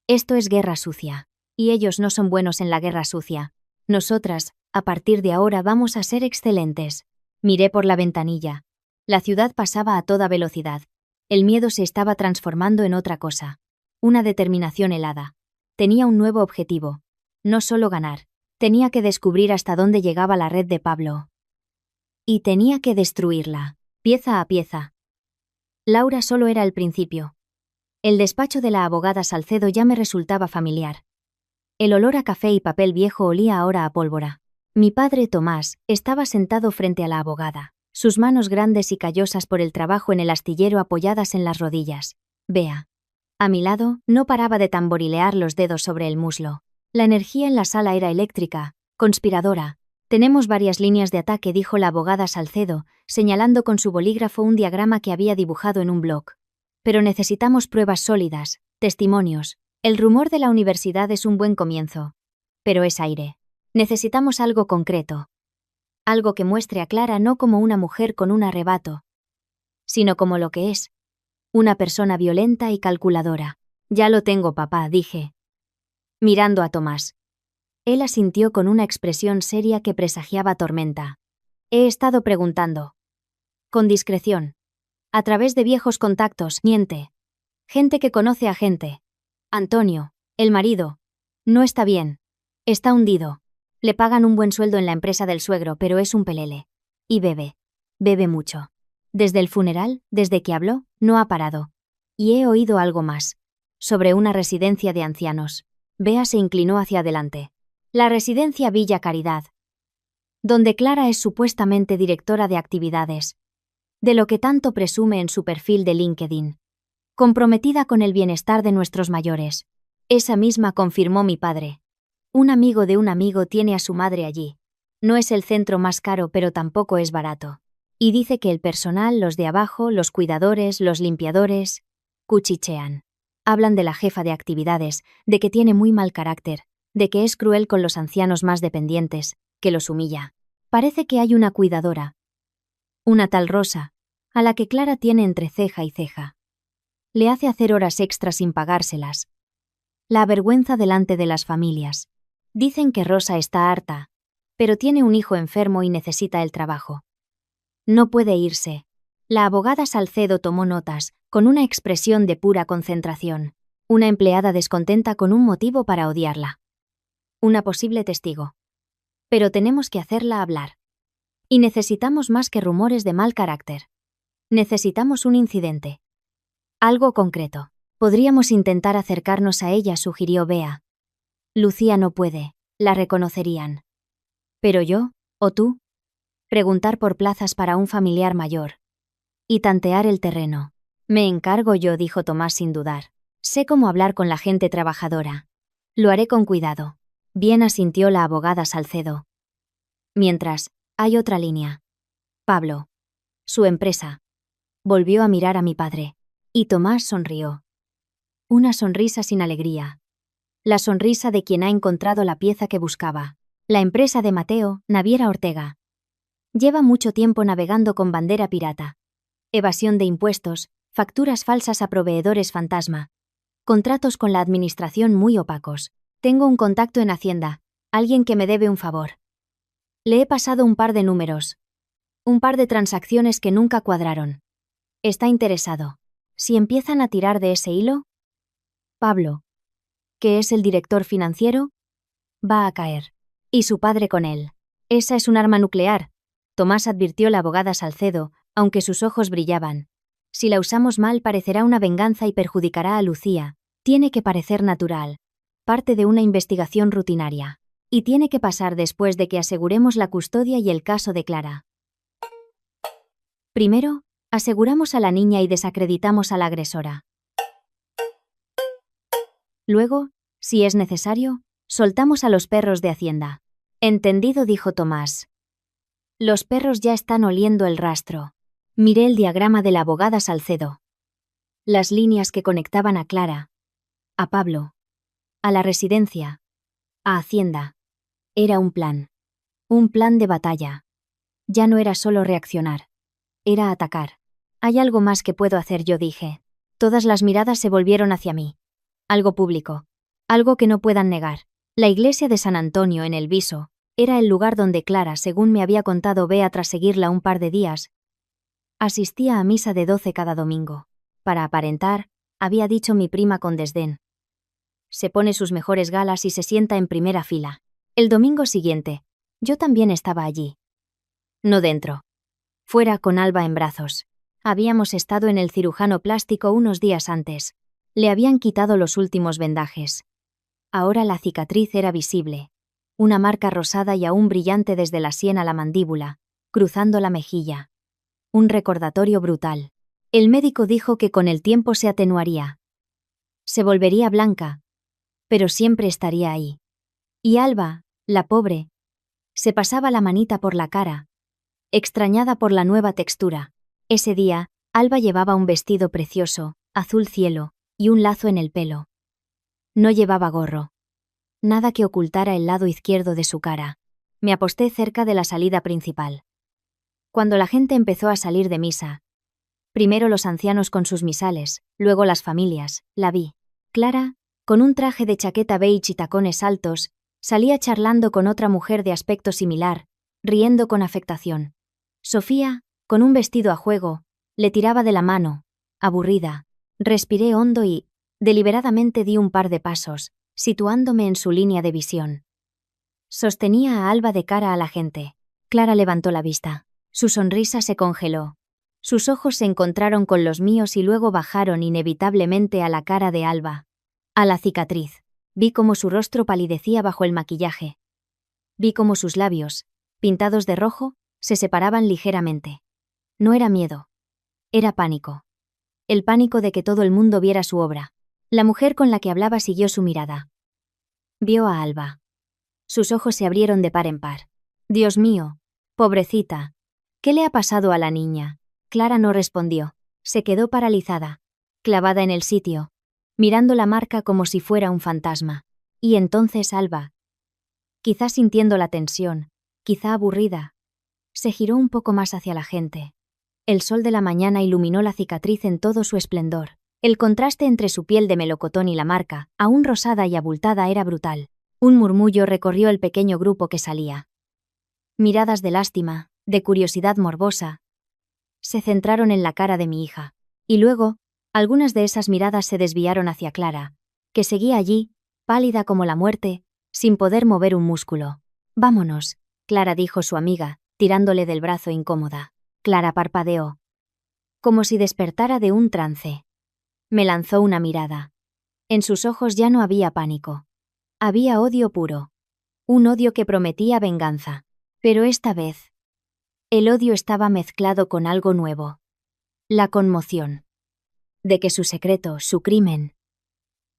[SPEAKER 1] Esto es guerra sucia. Y ellos no son buenos en la guerra sucia. Nosotras, a partir de ahora, vamos a ser excelentes. Miré por la ventanilla. La ciudad pasaba a toda velocidad. El miedo se estaba transformando en otra cosa. Una determinación helada. Tenía un nuevo objetivo. No solo ganar. Tenía que descubrir hasta dónde llegaba la red de Pablo. Y tenía que destruirla, pieza a pieza. Laura solo era el principio. El despacho de la abogada Salcedo ya me resultaba familiar. El olor a café y papel viejo olía ahora a pólvora. Mi padre Tomás estaba sentado frente a la abogada, sus manos grandes y callosas por el trabajo en el astillero apoyadas en las rodillas. Bea. A mi lado, no paraba de tamborilear los dedos sobre el muslo. La energía en la sala era eléctrica, conspiradora. Tenemos varias líneas de ataque, dijo la abogada Salcedo, señalando con su bolígrafo un diagrama que había dibujado en un bloc. Pero necesitamos pruebas sólidas, testimonios. El rumor de la universidad es un buen comienzo. Pero es aire. Necesitamos algo concreto. Algo que muestre a Clara no como una mujer con un arrebato, sino como lo que es. Una persona violenta y calculadora. Ya lo tengo, papá, dije, mirando a Tomás. Él asintió con una expresión seria que presagiaba tormenta. He estado preguntando. Con discreción. A través de viejos contactos, miente. Gente que conoce a gente. Antonio, el marido, no está bien. Está hundido. Le pagan un buen sueldo en la empresa del suegro, pero es un pelele. Y bebe. Bebe mucho. Desde el funeral, desde que habló, no ha parado. Y he oído algo más. Sobre una residencia de ancianos. Bea se inclinó hacia adelante. La residencia Villa Caridad. Donde Clara es supuestamente directora de actividades. De lo que tanto presume en su perfil de LinkedIn. Comprometida con el bienestar de nuestros mayores. Esa misma, confirmó mi padre. Un amigo de un amigo tiene a su madre allí. No es el centro más caro, pero tampoco es barato. Y dice que el personal, los de abajo, los cuidadores, los limpiadores, cuchichean. Hablan de la jefa de actividades, de que tiene muy mal carácter, de que es cruel con los ancianos más dependientes, que los humilla. Parece que hay una cuidadora. Una tal Rosa, a la que Clara tiene entre ceja y ceja. Le hace hacer horas extras sin pagárselas. La avergüenza delante de las familias. Dicen que Rosa está harta, pero tiene un hijo enfermo y necesita el trabajo. No puede irse. La abogada Salcedo tomó notas, con una expresión de pura concentración. Una empleada descontenta con un motivo para odiarla. Una posible testigo. Pero tenemos que hacerla hablar. Y necesitamos más que rumores de mal carácter. Necesitamos un incidente. Algo concreto. Podríamos intentar acercarnos a ella, sugirió Bea. Lucía no puede, la reconocerían. ¿Pero yo, o tú? Preguntar por plazas para un familiar mayor. Y tantear el terreno. Me encargo yo, dijo Tomás sin dudar. Sé cómo hablar con la gente trabajadora. Lo haré con cuidado. Bien, asintió la abogada Salcedo. Mientras, hay otra línea. Pablo. Su empresa. Volvió a mirar a mi padre. Y Tomás sonrió. Una sonrisa sin alegría. La sonrisa de quien ha encontrado la pieza que buscaba. La empresa de Mateo, Naviera Ortega. Lleva mucho tiempo navegando con bandera pirata. Evasión de impuestos, facturas falsas a proveedores fantasma. Contratos con la administración muy opacos. Tengo un contacto en Hacienda, alguien que me debe un favor. Le he pasado un par de números. Un par de transacciones que nunca cuadraron. Está interesado. Si empiezan a tirar de ese hilo, Pablo, que es el director financiero, va a caer. Y su padre con él. Esa es un arma nuclear, Tomás advirtió la abogada Salcedo, aunque sus ojos brillaban. Si la usamos mal parecerá una venganza y perjudicará a Lucía. Tiene que parecer natural. Parte de una investigación rutinaria. Y tiene que pasar después de que aseguremos la custodia y el caso de Clara. Primero, aseguramos a la niña y desacreditamos a la agresora. Luego, si es necesario, soltamos a los perros de Hacienda. Entendido, dijo Tomás. Los perros ya están oliendo el rastro. Miré el diagrama de la abogada Salcedo. Las líneas que conectaban a Clara, a Pablo, a la residencia, a Hacienda. Era un plan. Un plan de batalla. Ya no era solo reaccionar. Era atacar. Hay algo más que puedo hacer, yo dije. Todas las miradas se volvieron hacia mí. Algo público. Algo que no puedan negar. La iglesia de San Antonio en El Viso era el lugar donde Clara, según me había contado Bea tras seguirla un par de días, asistía a misa de 12 cada domingo. Para aparentar, había dicho mi prima con desdén. Se pone sus mejores galas y se sienta en primera fila. El domingo siguiente, yo también estaba allí. No dentro. Fuera con Alba en brazos. Habíamos estado en el cirujano plástico unos días antes. Le habían quitado los últimos vendajes. Ahora la cicatriz era visible. Una marca rosada y aún brillante desde la sien a la mandíbula, cruzando la mejilla. Un recordatorio brutal. El médico dijo que con el tiempo se atenuaría. Se volvería blanca, pero siempre estaría ahí. Y Alba, la pobre, se pasaba la manita por la cara, extrañada por la nueva textura. Ese día, Alba llevaba un vestido precioso, azul cielo, y un lazo en el pelo. No llevaba gorro. Nada que ocultara el lado izquierdo de su cara. Me aposté cerca de la salida principal. Cuando la gente empezó a salir de misa, primero los ancianos con sus misales, luego las familias, la vi. Clara, con un traje de chaqueta beige y tacones altos, salía charlando con otra mujer de aspecto similar, riendo con afectación. Sofía, con un vestido a juego, le tiraba de la mano, aburrida. Respiré hondo y, deliberadamente di un par de pasos, situándome en su línea de visión. Sostenía a Alba de cara a la gente. Clara levantó la vista. Su sonrisa se congeló. Sus ojos se encontraron con los míos y luego bajaron inevitablemente a la cara de Alba. A la cicatriz. Vi cómo su rostro palidecía bajo el maquillaje. Vi cómo sus labios, pintados de rojo, se separaban ligeramente. No era miedo. Era pánico. El pánico de que todo el mundo viera su obra. La mujer con la que hablaba siguió su mirada. Vio a Alba. Sus ojos se abrieron de par en par. Dios mío, pobrecita. ¿Qué le ha pasado a la niña? Clara no respondió. Se quedó paralizada, clavada en el sitio, mirando la marca como si fuera un fantasma. Y entonces Alba, quizá sintiendo la tensión, quizá aburrida, se giró un poco más hacia la gente. El sol de la mañana iluminó la cicatriz en todo su esplendor. El contraste entre su piel de melocotón y la marca, aún rosada y abultada, era brutal. Un murmullo recorrió el pequeño grupo que salía. Miradas de lástima, de curiosidad morbosa, se centraron en la cara de mi hija. Y luego, algunas de esas miradas se desviaron hacia Clara, que seguía allí, pálida como la muerte, sin poder mover un músculo. Vámonos, Clara, dijo su amiga, tirándole del brazo incómoda. Clara parpadeó, como si despertara de un trance. Me lanzó una mirada. En sus ojos ya no había pánico. Había odio puro. Un odio que prometía venganza. Pero esta vez, el odio estaba mezclado con algo nuevo. La conmoción. De que su secreto, su crimen,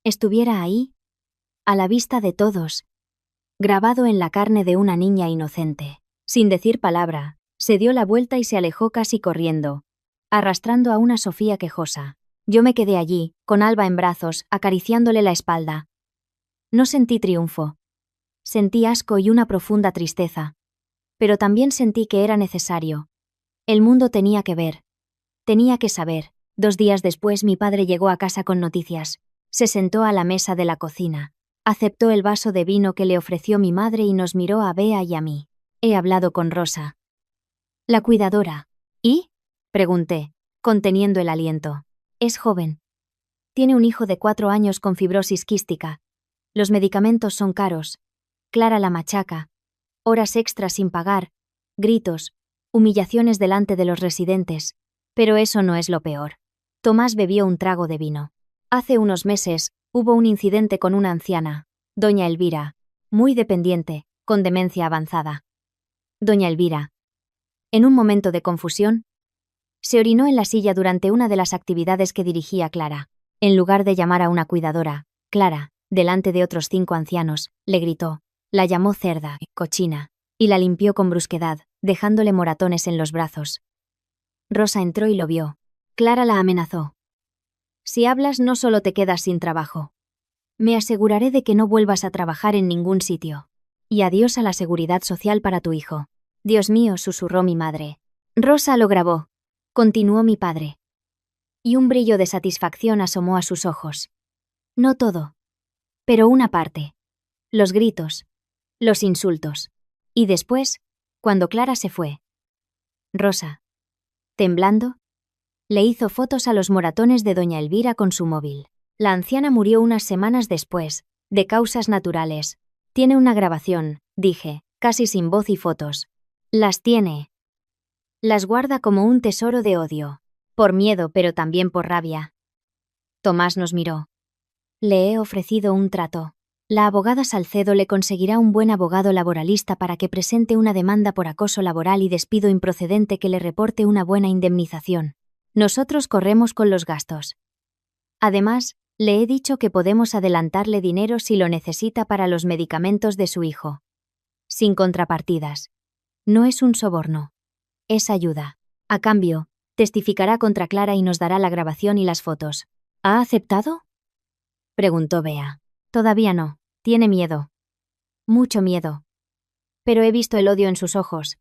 [SPEAKER 1] estuviera ahí, a la vista de todos, grabado en la carne de una niña inocente. Sin decir palabra, se dio la vuelta y se alejó casi corriendo, arrastrando a una Sofía quejosa. Yo me quedé allí, con Alba en brazos, acariciándole la espalda. No sentí triunfo. Sentí asco y una profunda tristeza. Pero también sentí que era necesario. El mundo tenía que ver. Tenía que saber. 2 días después mi padre llegó a casa con noticias. Se sentó a la mesa de la cocina. Aceptó el vaso de vino que le ofreció mi madre y nos miró a Bea y a mí. He hablado con Rosa. La cuidadora. ¿Y? Pregunté, conteniendo el aliento. Es joven. Tiene un hijo de 4 años con fibrosis quística. Los medicamentos son caros. Clara la machaca. Horas extras sin pagar. Gritos. Humillaciones delante de los residentes. Pero eso no es lo peor. Tomás bebió un trago de vino. Hace unos meses, hubo un incidente con una anciana, doña Elvira, muy dependiente, con demencia avanzada. Doña Elvira. En un momento de confusión, se orinó en la silla durante una de las actividades que dirigía Clara. En lugar de llamar a una cuidadora, Clara, delante de otros 5 ancianos, le gritó, la llamó cerda, cochina, y la limpió con brusquedad, dejándole moratones en los brazos. Rosa entró y lo vio. Clara la amenazó. Si hablas no solo te quedas sin trabajo. Me aseguraré de que no vuelvas a trabajar en ningún sitio. Y adiós a la seguridad social para tu hijo. Dios mío, susurró mi madre. Rosa lo grabó. Continuó mi padre. Y un brillo de satisfacción asomó a sus ojos. No todo. Pero una parte. Los gritos. Los insultos. Y después, cuando Clara se fue. Rosa, temblando, le hizo fotos a los moratones de doña Elvira con su móvil. La anciana murió unas semanas después, de causas naturales. Tiene una grabación, dije, casi sin voz y fotos. Las tiene. Las guarda como un tesoro de odio. Por miedo, pero también por rabia. Tomás nos miró. Le he ofrecido un trato. La abogada Salcedo le conseguirá un buen abogado laboralista para que presente una demanda por acoso laboral y despido improcedente que le reporte una buena indemnización. Nosotros corremos con los gastos. Además, le he dicho que podemos adelantarle dinero si lo necesita para los medicamentos de su hijo. Sin contrapartidas. No es un soborno. Es ayuda. A cambio, testificará contra Clara y nos dará la grabación y las fotos. ¿Ha aceptado? Preguntó Bea. Todavía no. Tiene miedo. Mucho miedo. Pero he visto el odio en sus ojos.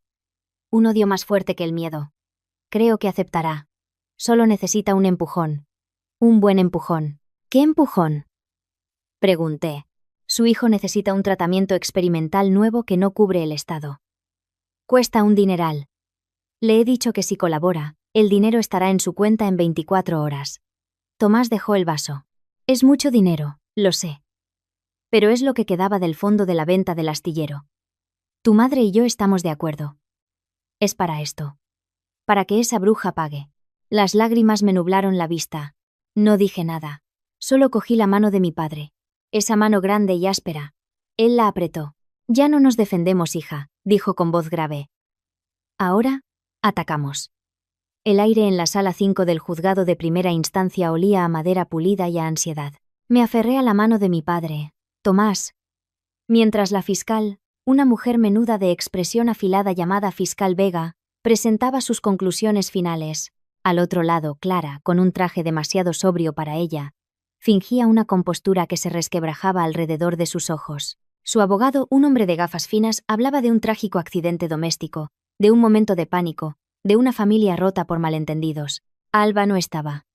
[SPEAKER 1] Un odio más fuerte que el miedo. Creo que aceptará. Solo necesita un empujón. Un buen empujón. ¿Qué empujón? Pregunté. Su hijo necesita un tratamiento experimental nuevo que no cubre el Estado. Cuesta un dineral. Le he dicho que si colabora, el dinero estará en su cuenta en 24 horas. Tomás dejó el vaso. Es mucho dinero, lo sé. Pero es lo que quedaba del fondo de la venta del astillero. Tu madre y yo estamos de acuerdo. Es para esto. Para que esa bruja pague. Las lágrimas me nublaron la vista. No dije nada. Solo cogí la mano de mi padre. Esa mano grande y áspera. Él la apretó. Ya no nos defendemos, hija, dijo con voz grave. Ahora, atacamos. El aire en la sala 5 del juzgado de primera instancia olía a madera pulida y a ansiedad. Me aferré a la mano de mi padre, Tomás. Mientras la fiscal, una mujer menuda de expresión afilada llamada fiscal Vega, presentaba sus conclusiones finales. Al otro lado, Clara, con un traje demasiado sobrio para ella, fingía una compostura que se resquebrajaba alrededor de sus ojos. Su abogado, un hombre de gafas finas, hablaba de un trágico accidente doméstico, de un momento de pánico, de una familia rota por malentendidos. Alba no estaba.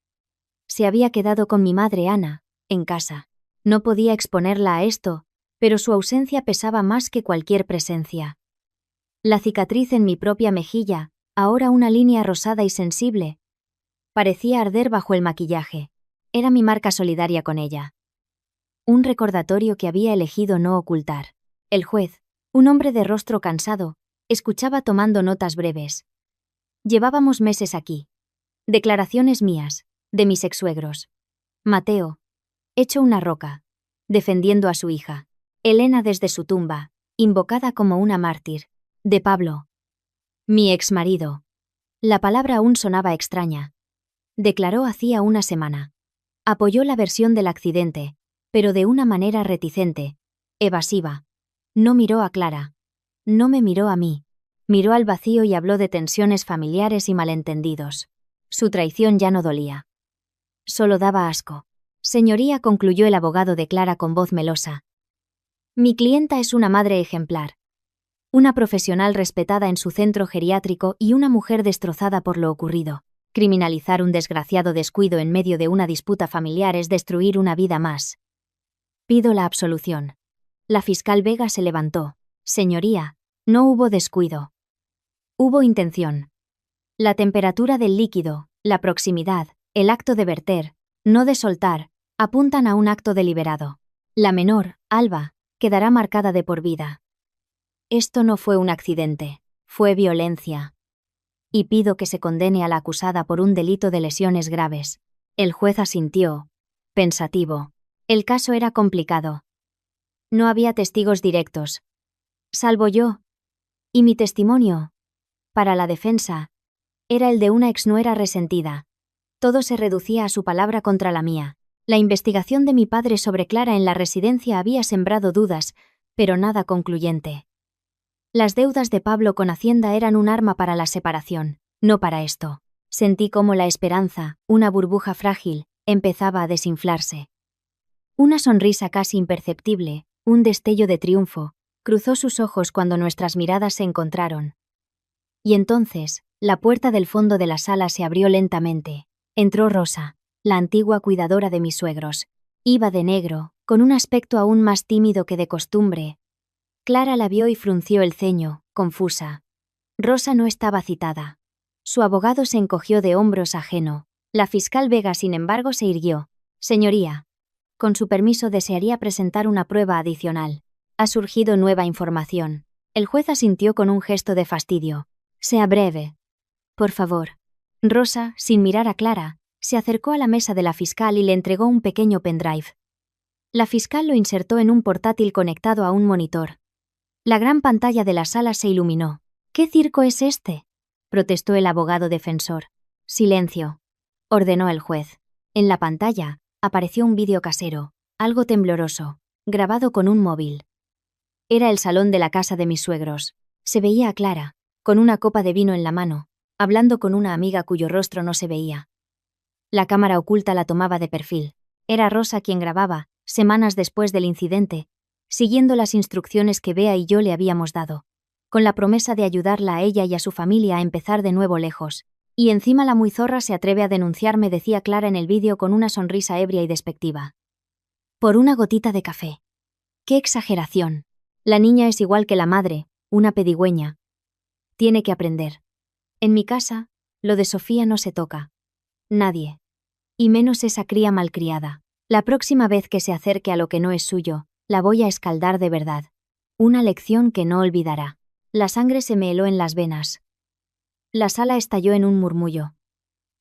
[SPEAKER 1] Se había quedado con mi madre Ana, en casa. No podía exponerla a esto, pero su ausencia pesaba más que cualquier presencia. La cicatriz en mi propia mejilla, ahora una línea rosada y sensible, parecía arder bajo el maquillaje. Era mi marca solidaria con ella. Un recordatorio que había elegido no ocultar. El juez, un hombre de rostro cansado, escuchaba tomando notas breves. Llevábamos meses aquí. Declaraciones mías, de mis exsuegros. Mateo, hecho una roca, defendiendo a su hija. Elena desde su tumba, invocada como una mártir. De Pablo, mi exmarido. La palabra aún sonaba extraña. Declaró hacía una semana. Apoyó la versión del accidente, pero de una manera reticente, evasiva. No miró a Clara. No me miró a mí. Miró al vacío y habló de tensiones familiares y malentendidos. Su traición ya no dolía. Solo daba asco. Señoría, concluyó el abogado de Clara con voz melosa. Mi clienta es una madre ejemplar. Una profesional respetada en su centro geriátrico y una mujer destrozada por lo ocurrido. Criminalizar un desgraciado descuido en medio de una disputa familiar es destruir una vida más. Pido la absolución. La fiscal Vega se levantó. Señoría, no hubo descuido. Hubo intención. La temperatura del líquido, la proximidad, el acto de verter, no de soltar, apuntan a un acto deliberado. La menor, Alba, quedará marcada de por vida. Esto no fue un accidente, fue violencia. Y pido que se condene a la acusada por un delito de lesiones graves. El juez asintió, pensativo. El caso era complicado. No había testigos directos. Salvo yo. Y mi testimonio, para la defensa, era el de una exnuera resentida. Todo se reducía a su palabra contra la mía. La investigación de mi padre sobre Clara en la residencia había sembrado dudas, pero nada concluyente. Las deudas de Pablo con Hacienda eran un arma para la separación, no para esto. Sentí como la esperanza, una burbuja frágil, empezaba a desinflarse. Una sonrisa casi imperceptible, un destello de triunfo, cruzó sus ojos cuando nuestras miradas se encontraron. Y entonces, la puerta del fondo de la sala se abrió lentamente. Entró Rosa, la antigua cuidadora de mis suegros. Iba de negro, con un aspecto aún más tímido que de costumbre. Clara la vio y frunció el ceño, confusa. Rosa no estaba citada. Su abogado se encogió de hombros ajeno. La fiscal Vega, sin embargo, se irguió. Señoría, con su permiso desearía presentar una prueba adicional. Ha surgido nueva información. El juez asintió con un gesto de fastidio. Sea breve. Por favor. Rosa, sin mirar a Clara, se acercó a la mesa de la fiscal y le entregó un pequeño pendrive. La fiscal lo insertó en un portátil conectado a un monitor. La gran pantalla de la sala se iluminó. ¿Qué circo es este?, protestó el abogado defensor. Silencio, ordenó el juez. En la pantalla apareció un vídeo casero, algo tembloroso, grabado con un móvil. Era el salón de la casa de mis suegros. Se veía a Clara, con una copa de vino en la mano, hablando con una amiga cuyo rostro no se veía. La cámara oculta la tomaba de perfil. Era Rosa quien grababa, semanas después del incidente, siguiendo las instrucciones que Bea y yo le habíamos dado, con la promesa de ayudarla a ella y a su familia a empezar de nuevo lejos. Y encima la muy zorra se atreve a denunciarme, decía Clara en el vídeo con una sonrisa ebria y despectiva. Por una gotita de café. ¡Qué exageración! La niña es igual que la madre, una pedigüeña. Tiene que aprender. En mi casa, lo de Sofía no se toca. Nadie. Y menos esa cría malcriada. La próxima vez que se acerque a lo que no es suyo, la voy a escaldar de verdad. Una lección que no olvidará. La sangre se me heló en las venas. La sala estalló en un murmullo.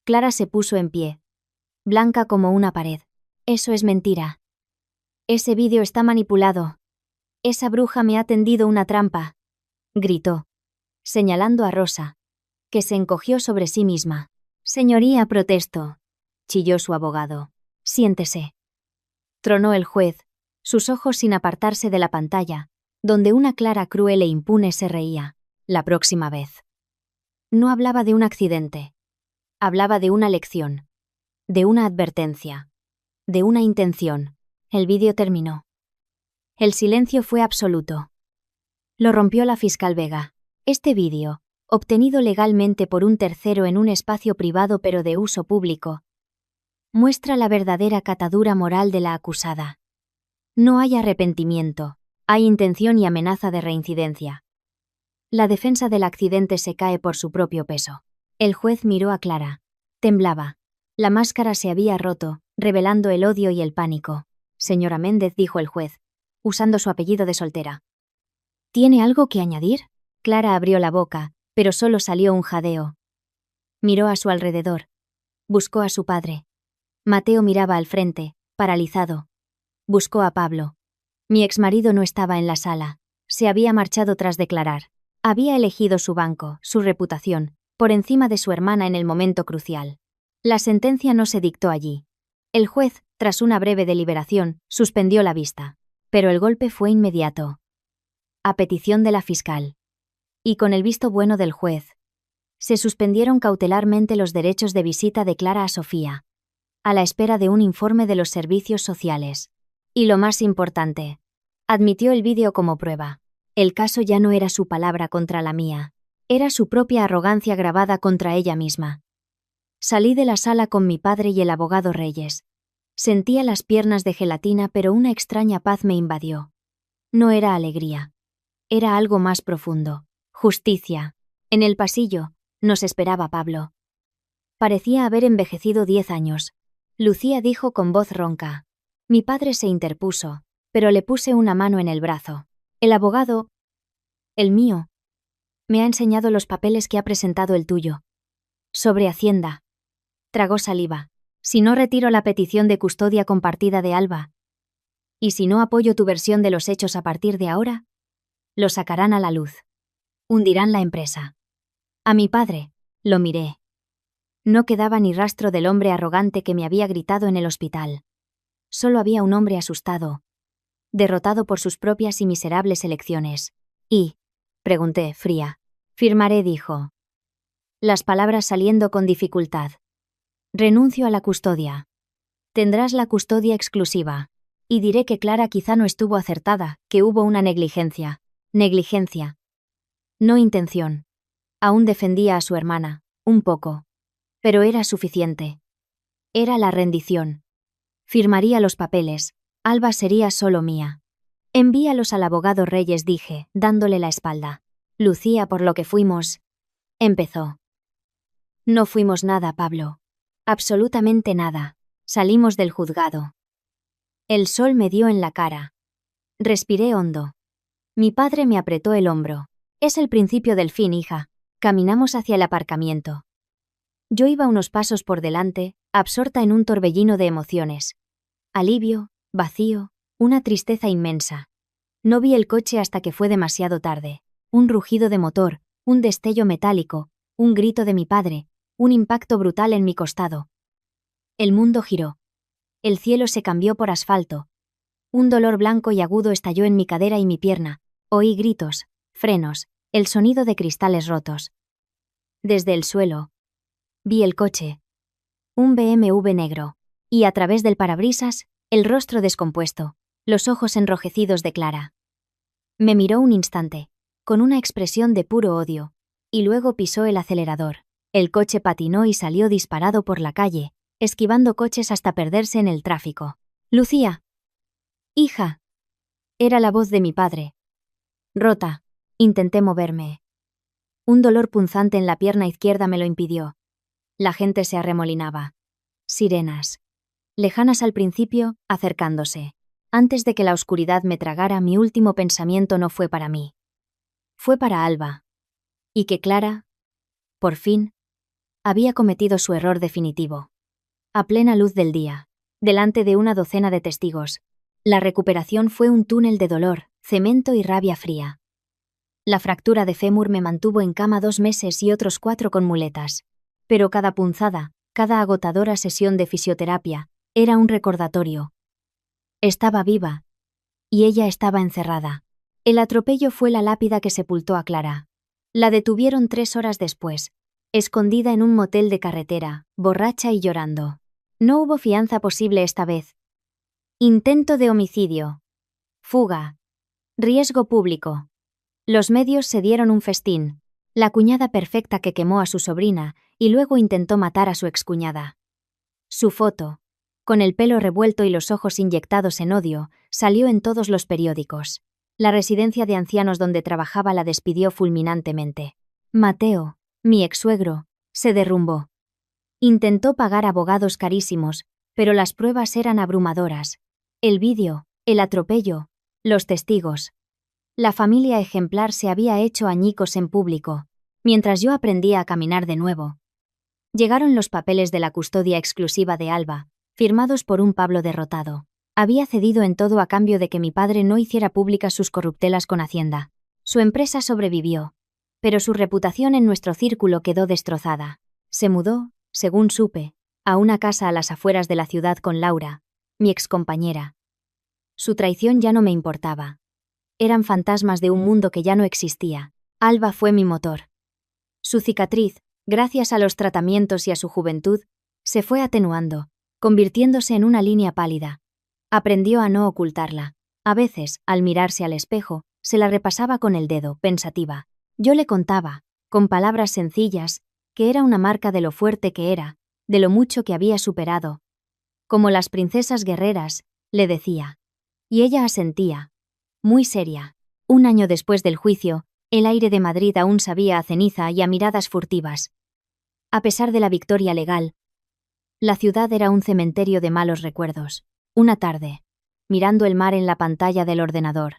[SPEAKER 1] Clara se puso en pie, blanca como una pared. Eso es mentira. Ese vídeo está manipulado. Esa bruja me ha tendido una trampa, gritó, señalando a Rosa, que se encogió sobre sí misma. Señoría, protesto, chilló su abogado. Siéntese, tronó el juez, sus ojos sin apartarse de la pantalla, donde una Clara cruel e impune se reía. La próxima vez. No hablaba de un accidente. Hablaba de una lección. De una advertencia. De una intención. El vídeo terminó. El silencio fue absoluto. Lo rompió la fiscal Vega. Este vídeo, obtenido legalmente por un tercero en un espacio privado pero de uso público, muestra la verdadera catadura moral de la acusada. No hay arrepentimiento, hay intención y amenaza de reincidencia. La defensa del accidente se cae por su propio peso. El juez miró a Clara. Temblaba. La máscara se había roto, revelando el odio y el pánico. Señora Méndez, dijo el juez, usando su apellido de soltera. ¿Tiene algo que añadir? Clara abrió la boca, pero solo salió un jadeo. Miró a su alrededor. Buscó a su padre. Mateo miraba al frente, paralizado. Buscó a Pablo. Mi exmarido no estaba en la sala. Se había marchado tras declarar. Había elegido su banco, su reputación, por encima de su hermana en el momento crucial. La sentencia no se dictó allí. El juez, tras una breve deliberación, suspendió la vista. Pero el golpe fue inmediato. A petición de la fiscal. Y con el visto bueno del juez, se suspendieron cautelarmente los derechos de visita de Clara a Sofía, a la espera de un informe de los servicios sociales. Y lo más importante, admitió el vídeo como prueba. El caso ya no era su palabra contra la mía, era su propia arrogancia grabada contra ella misma. Salí de la sala con mi padre y el abogado Reyes. Sentía las piernas de gelatina, pero una extraña paz me invadió. No era alegría. Era algo más profundo. Justicia. En el pasillo, nos esperaba Pablo. Parecía haber envejecido 10 años. Lucía dijo con voz ronca. Mi padre se interpuso, pero le puse una mano en el brazo. El abogado, el mío, me ha enseñado los papeles que ha presentado el tuyo. Sobre Hacienda. Tragó saliva. Si no retiro la petición de custodia compartida de Alba, y si no apoyo tu versión de los hechos a partir de ahora, lo sacarán a la luz. Hundirán la empresa. A mi padre, lo miré. No quedaba ni rastro del hombre arrogante que me había gritado en el hospital. Solo había un hombre asustado, derrotado por sus propias y miserables elecciones. ¿Y? Pregunté, fría. Firmaré, dijo. Las palabras saliendo con dificultad. Renuncio a la custodia. Tendrás la custodia exclusiva. Y diré que Clara quizá no estuvo acertada, que hubo una negligencia. Negligencia. No intención. Aún defendía a su hermana, un poco. Pero era suficiente. Era la rendición. Firmaría los papeles. Alba sería solo mía. Envíalos al abogado Reyes, dije, dándole la espalda. Lucía, por lo que fuimos. Empezó. No fuimos nada, Pablo. Absolutamente nada. Salimos del juzgado. El sol me dio en la cara. Respiré hondo. Mi padre me apretó el hombro. Es el principio del fin, hija. Caminamos hacia el aparcamiento. Yo iba unos pasos por delante, absorta en un torbellino de emociones. Alivio, vacío, una tristeza inmensa. No vi el coche hasta que fue demasiado tarde. Un rugido de motor, un destello metálico, un grito de mi padre, un impacto brutal en mi costado. El mundo giró. El cielo se cambió por asfalto. Un dolor blanco y agudo estalló en mi cadera y mi pierna. Oí gritos, frenos, el sonido de cristales rotos. Desde el suelo, vi el coche. Un BMW negro. Y a través del parabrisas, el rostro descompuesto, los ojos enrojecidos de Clara. Me miró un instante, con una expresión de puro odio, y luego pisó el acelerador. El coche patinó y salió disparado por la calle, esquivando coches hasta perderse en el tráfico. Lucía. Hija. Era la voz de mi padre. Rota. Intenté moverme. Un dolor punzante en la pierna izquierda me lo impidió. La gente se arremolinaba. Sirenas. Lejanas al principio, acercándose. Antes de que la oscuridad me tragara, mi último pensamiento no fue para mí. Fue para Alba. Y que Clara, por fin, había cometido su error definitivo. A plena luz del día, delante de una docena de testigos, la recuperación fue un túnel de dolor, cemento y rabia fría. La fractura de fémur me mantuvo en cama 2 meses y otros 4 con muletas. Pero cada punzada, cada agotadora sesión de fisioterapia, era un recordatorio. Estaba viva. Y ella estaba encerrada. El atropello fue la lápida que sepultó a Clara. La detuvieron 3 horas después, escondida en un motel de carretera, borracha y llorando. No hubo fianza posible esta vez. Intento de homicidio. Fuga. Riesgo público. Los medios se dieron un festín. La cuñada perfecta que quemó a su sobrina y luego intentó matar a su excuñada. Su foto, con el pelo revuelto y los ojos inyectados en odio, salió en todos los periódicos. La residencia de ancianos donde trabajaba la despidió fulminantemente. Mateo, mi ex-suegro, se derrumbó. Intentó pagar abogados carísimos, pero las pruebas eran abrumadoras. El vídeo, el atropello, los testigos. La familia ejemplar se había hecho añicos en público, mientras yo aprendía a caminar de nuevo. Llegaron los papeles de la custodia exclusiva de Alba, firmados por un Pablo derrotado. Había cedido en todo a cambio de que mi padre no hiciera públicas sus corruptelas con Hacienda. Su empresa sobrevivió, pero su reputación en nuestro círculo quedó destrozada. Se mudó, según supe, a una casa a las afueras de la ciudad con Laura, mi excompañera. Su traición ya no me importaba. Eran fantasmas de un mundo que ya no existía. Alba fue mi motor. Su cicatriz, gracias a los tratamientos y a su juventud, se fue atenuando, convirtiéndose en una línea pálida. Aprendió a no ocultarla. A veces, al mirarse al espejo, se la repasaba con el dedo, pensativa. Yo le contaba, con palabras sencillas, que era una marca de lo fuerte que era, de lo mucho que había superado. Como las princesas guerreras, le decía. Y ella asentía. Muy seria. 1 año después del juicio, El aire de Madrid aún sabía a ceniza y a miradas furtivas. A pesar de la victoria legal, la ciudad era un cementerio de malos recuerdos. Una tarde, mirando el mar en la pantalla del ordenador,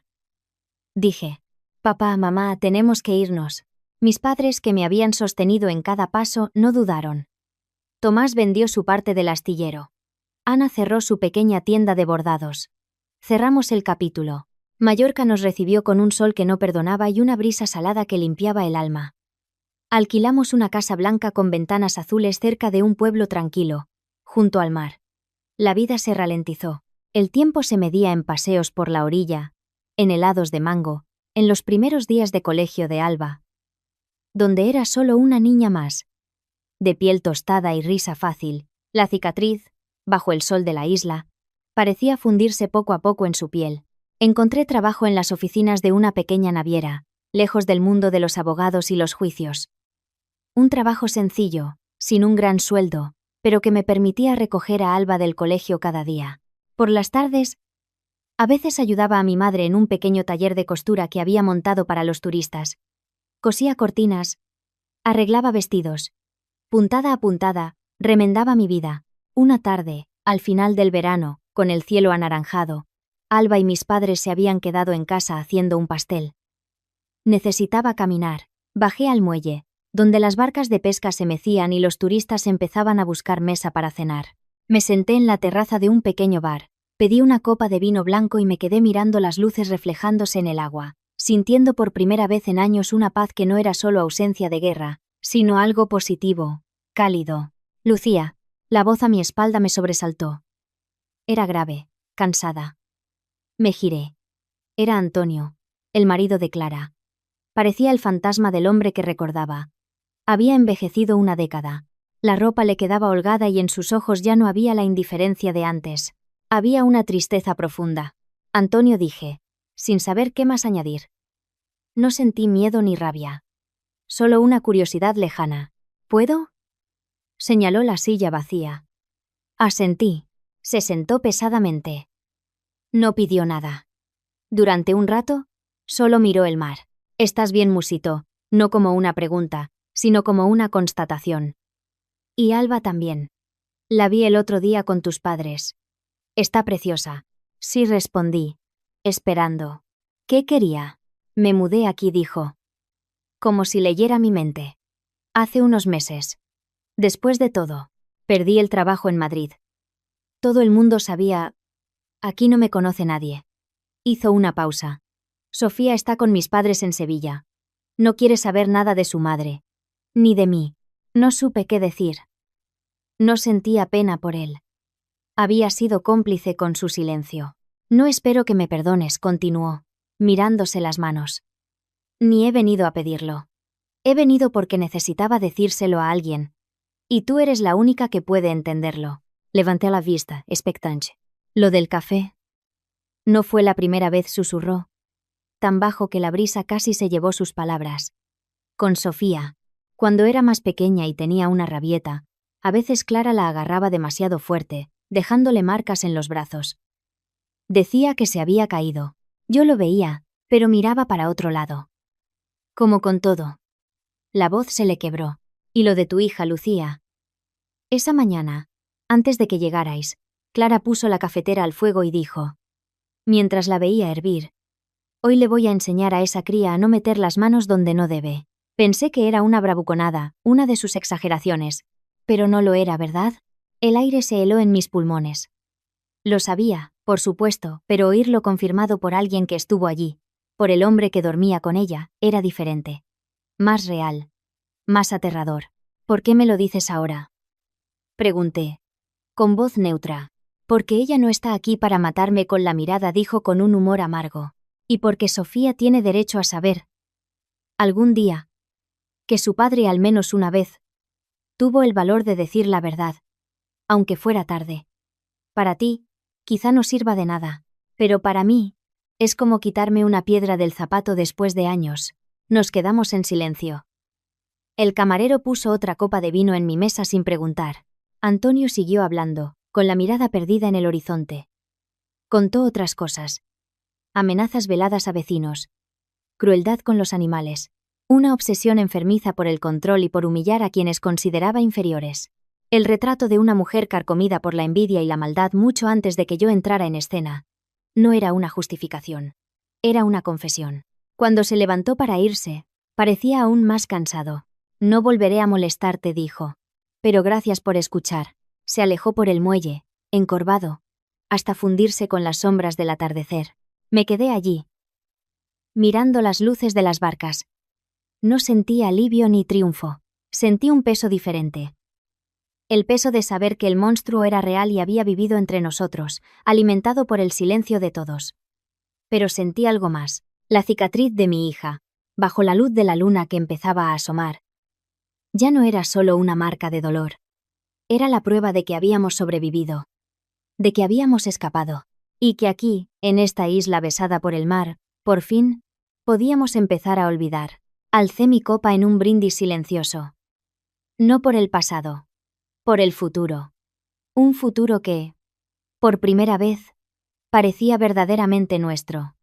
[SPEAKER 1] dije: «Papá, mamá, tenemos que irnos». Mis padres, que me habían sostenido en cada paso, no dudaron. Tomás vendió su parte del astillero. Ana cerró su pequeña tienda de bordados. Cerramos el capítulo. Mallorca nos recibió con un sol que no perdonaba y una brisa salada que limpiaba el alma. Alquilamos una casa blanca con ventanas azules cerca de un pueblo tranquilo, junto al mar. La vida se ralentizó. El tiempo se medía en paseos por la orilla, en helados de mango, en los primeros días de colegio de Alba, donde era solo una niña más. De piel tostada y risa fácil, la cicatriz, bajo el sol de la isla, parecía fundirse poco a poco en su piel. Encontré trabajo en las oficinas de una pequeña naviera, lejos del mundo de los abogados y los juicios. Un trabajo sencillo, sin un gran sueldo, pero que me permitía recoger a Alba del colegio cada día. Por las tardes, a veces ayudaba a mi madre en un pequeño taller de costura que había montado para los turistas. Cosía cortinas, arreglaba vestidos. Puntada a puntada, remendaba mi vida. Una tarde, al final del verano, con el cielo anaranjado, Alba y mis padres se habían quedado en casa haciendo un pastel. Necesitaba caminar. Bajé al muelle, donde las barcas de pesca se mecían y los turistas empezaban a buscar mesa para cenar. Me senté en la terraza de un pequeño bar, pedí una copa de vino blanco y me quedé mirando las luces reflejándose en el agua, sintiendo por primera vez en años una paz que no era solo ausencia de guerra, sino algo positivo, cálido. «Lucía», la voz a mi espalda me sobresaltó. Era grave, cansada. Me giré. Era Antonio, el marido de Clara. Parecía el fantasma del hombre que recordaba. Había envejecido una década. La ropa le quedaba holgada y en sus ojos ya no había la indiferencia de antes. Había una tristeza profunda. «Antonio», dije, sin saber qué más añadir. No sentí miedo ni rabia. Solo una curiosidad lejana. «¿Puedo?», señaló la silla vacía. Asentí. Se sentó pesadamente. No pidió nada. Durante un rato, solo miró el mar. «¿Estás bien?», musitó, no como una pregunta, sino como una constatación. «Y Alba también. La vi el otro día con tus padres. Está preciosa». «Sí», respondí, esperando. «¿Qué quería?». «Me mudé aquí», dijo. Como si leyera mi mente. «Hace unos meses. Después de todo, perdí el trabajo en Madrid. Todo el mundo sabía. Aquí no me conoce nadie». Hizo una pausa. «Sofía está con mis padres en Sevilla. No quiere saber nada de su madre. Ni de mí». No supe qué decir. No sentía pena por él. Había sido cómplice con su silencio. «No espero que me perdones», continuó, mirándose las manos. «Ni he venido a pedirlo. He venido porque necesitaba decírselo a alguien. Y tú eres la única que puede entenderlo». Levanté la vista, expectante. «¿Lo del café?». No fue la primera vez, susurró, tan bajo que la brisa casi se llevó sus palabras. «Con Sofía. Cuando era más pequeña y tenía una rabieta, a veces Clara la agarraba demasiado fuerte, dejándole marcas en los brazos. Decía que se había caído. Yo lo veía, pero miraba para otro lado. Como con todo». La voz se le quebró. «¿Y lo de tu hija, Lucía?». Esa mañana, antes de que llegarais, Clara puso la cafetera al fuego y dijo, mientras la veía hervir: «Hoy le voy a enseñar a esa cría a no meter las manos donde no debe». Pensé que era una bravuconada, una de sus exageraciones. Pero no lo era, ¿verdad? El aire se heló en mis pulmones. Lo sabía, por supuesto, pero oírlo confirmado por alguien que estuvo allí, por el hombre que dormía con ella, era diferente. Más real. Más aterrador. «¿Por qué me lo dices ahora?», pregunté, con voz neutra. «Porque ella no está aquí para matarme con la mirada», dijo con un humor amargo. «Y porque Sofía tiene derecho a saber. Algún día. Que su padre al menos una vez tuvo el valor de decir la verdad. Aunque fuera tarde. Para ti, quizá no sirva de nada. Pero para mí, es como quitarme una piedra del zapato después de años». Nos quedamos en silencio. El camarero puso otra copa de vino en mi mesa sin preguntar. Antonio siguió hablando, con la mirada perdida en el horizonte. Contó otras cosas. Amenazas veladas a vecinos. crueldad con los animales, una obsesión enfermiza por el control y por humillar a quienes consideraba inferiores. El retrato de una mujer carcomida por la envidia y la maldad mucho antes de que yo entrara en escena. No era una justificación. Era una confesión. Cuando se levantó para irse, parecía aún más cansado. No volveré a molestarte, dijo. Pero gracias por escuchar. Se alejó por el muelle, encorvado, hasta fundirse con las sombras del atardecer. Me quedé allí, mirando las luces de las barcas. No sentí alivio ni triunfo. Sentí un peso diferente. El peso de saber que el monstruo era real y había vivido entre nosotros, alimentado por el silencio de todos. Pero sentí algo más, la cicatriz de mi hija, bajo la luz de la luna que empezaba a asomar. Ya no era solo una marca de dolor. Era la prueba de que habíamos sobrevivido, de que habíamos escapado, y que aquí, en esta isla besada por el mar, por fin, podíamos empezar a olvidar. Alcé mi copa en un brindis silencioso. No por el pasado, por el futuro. Un futuro que, por primera vez, parecía verdaderamente nuestro.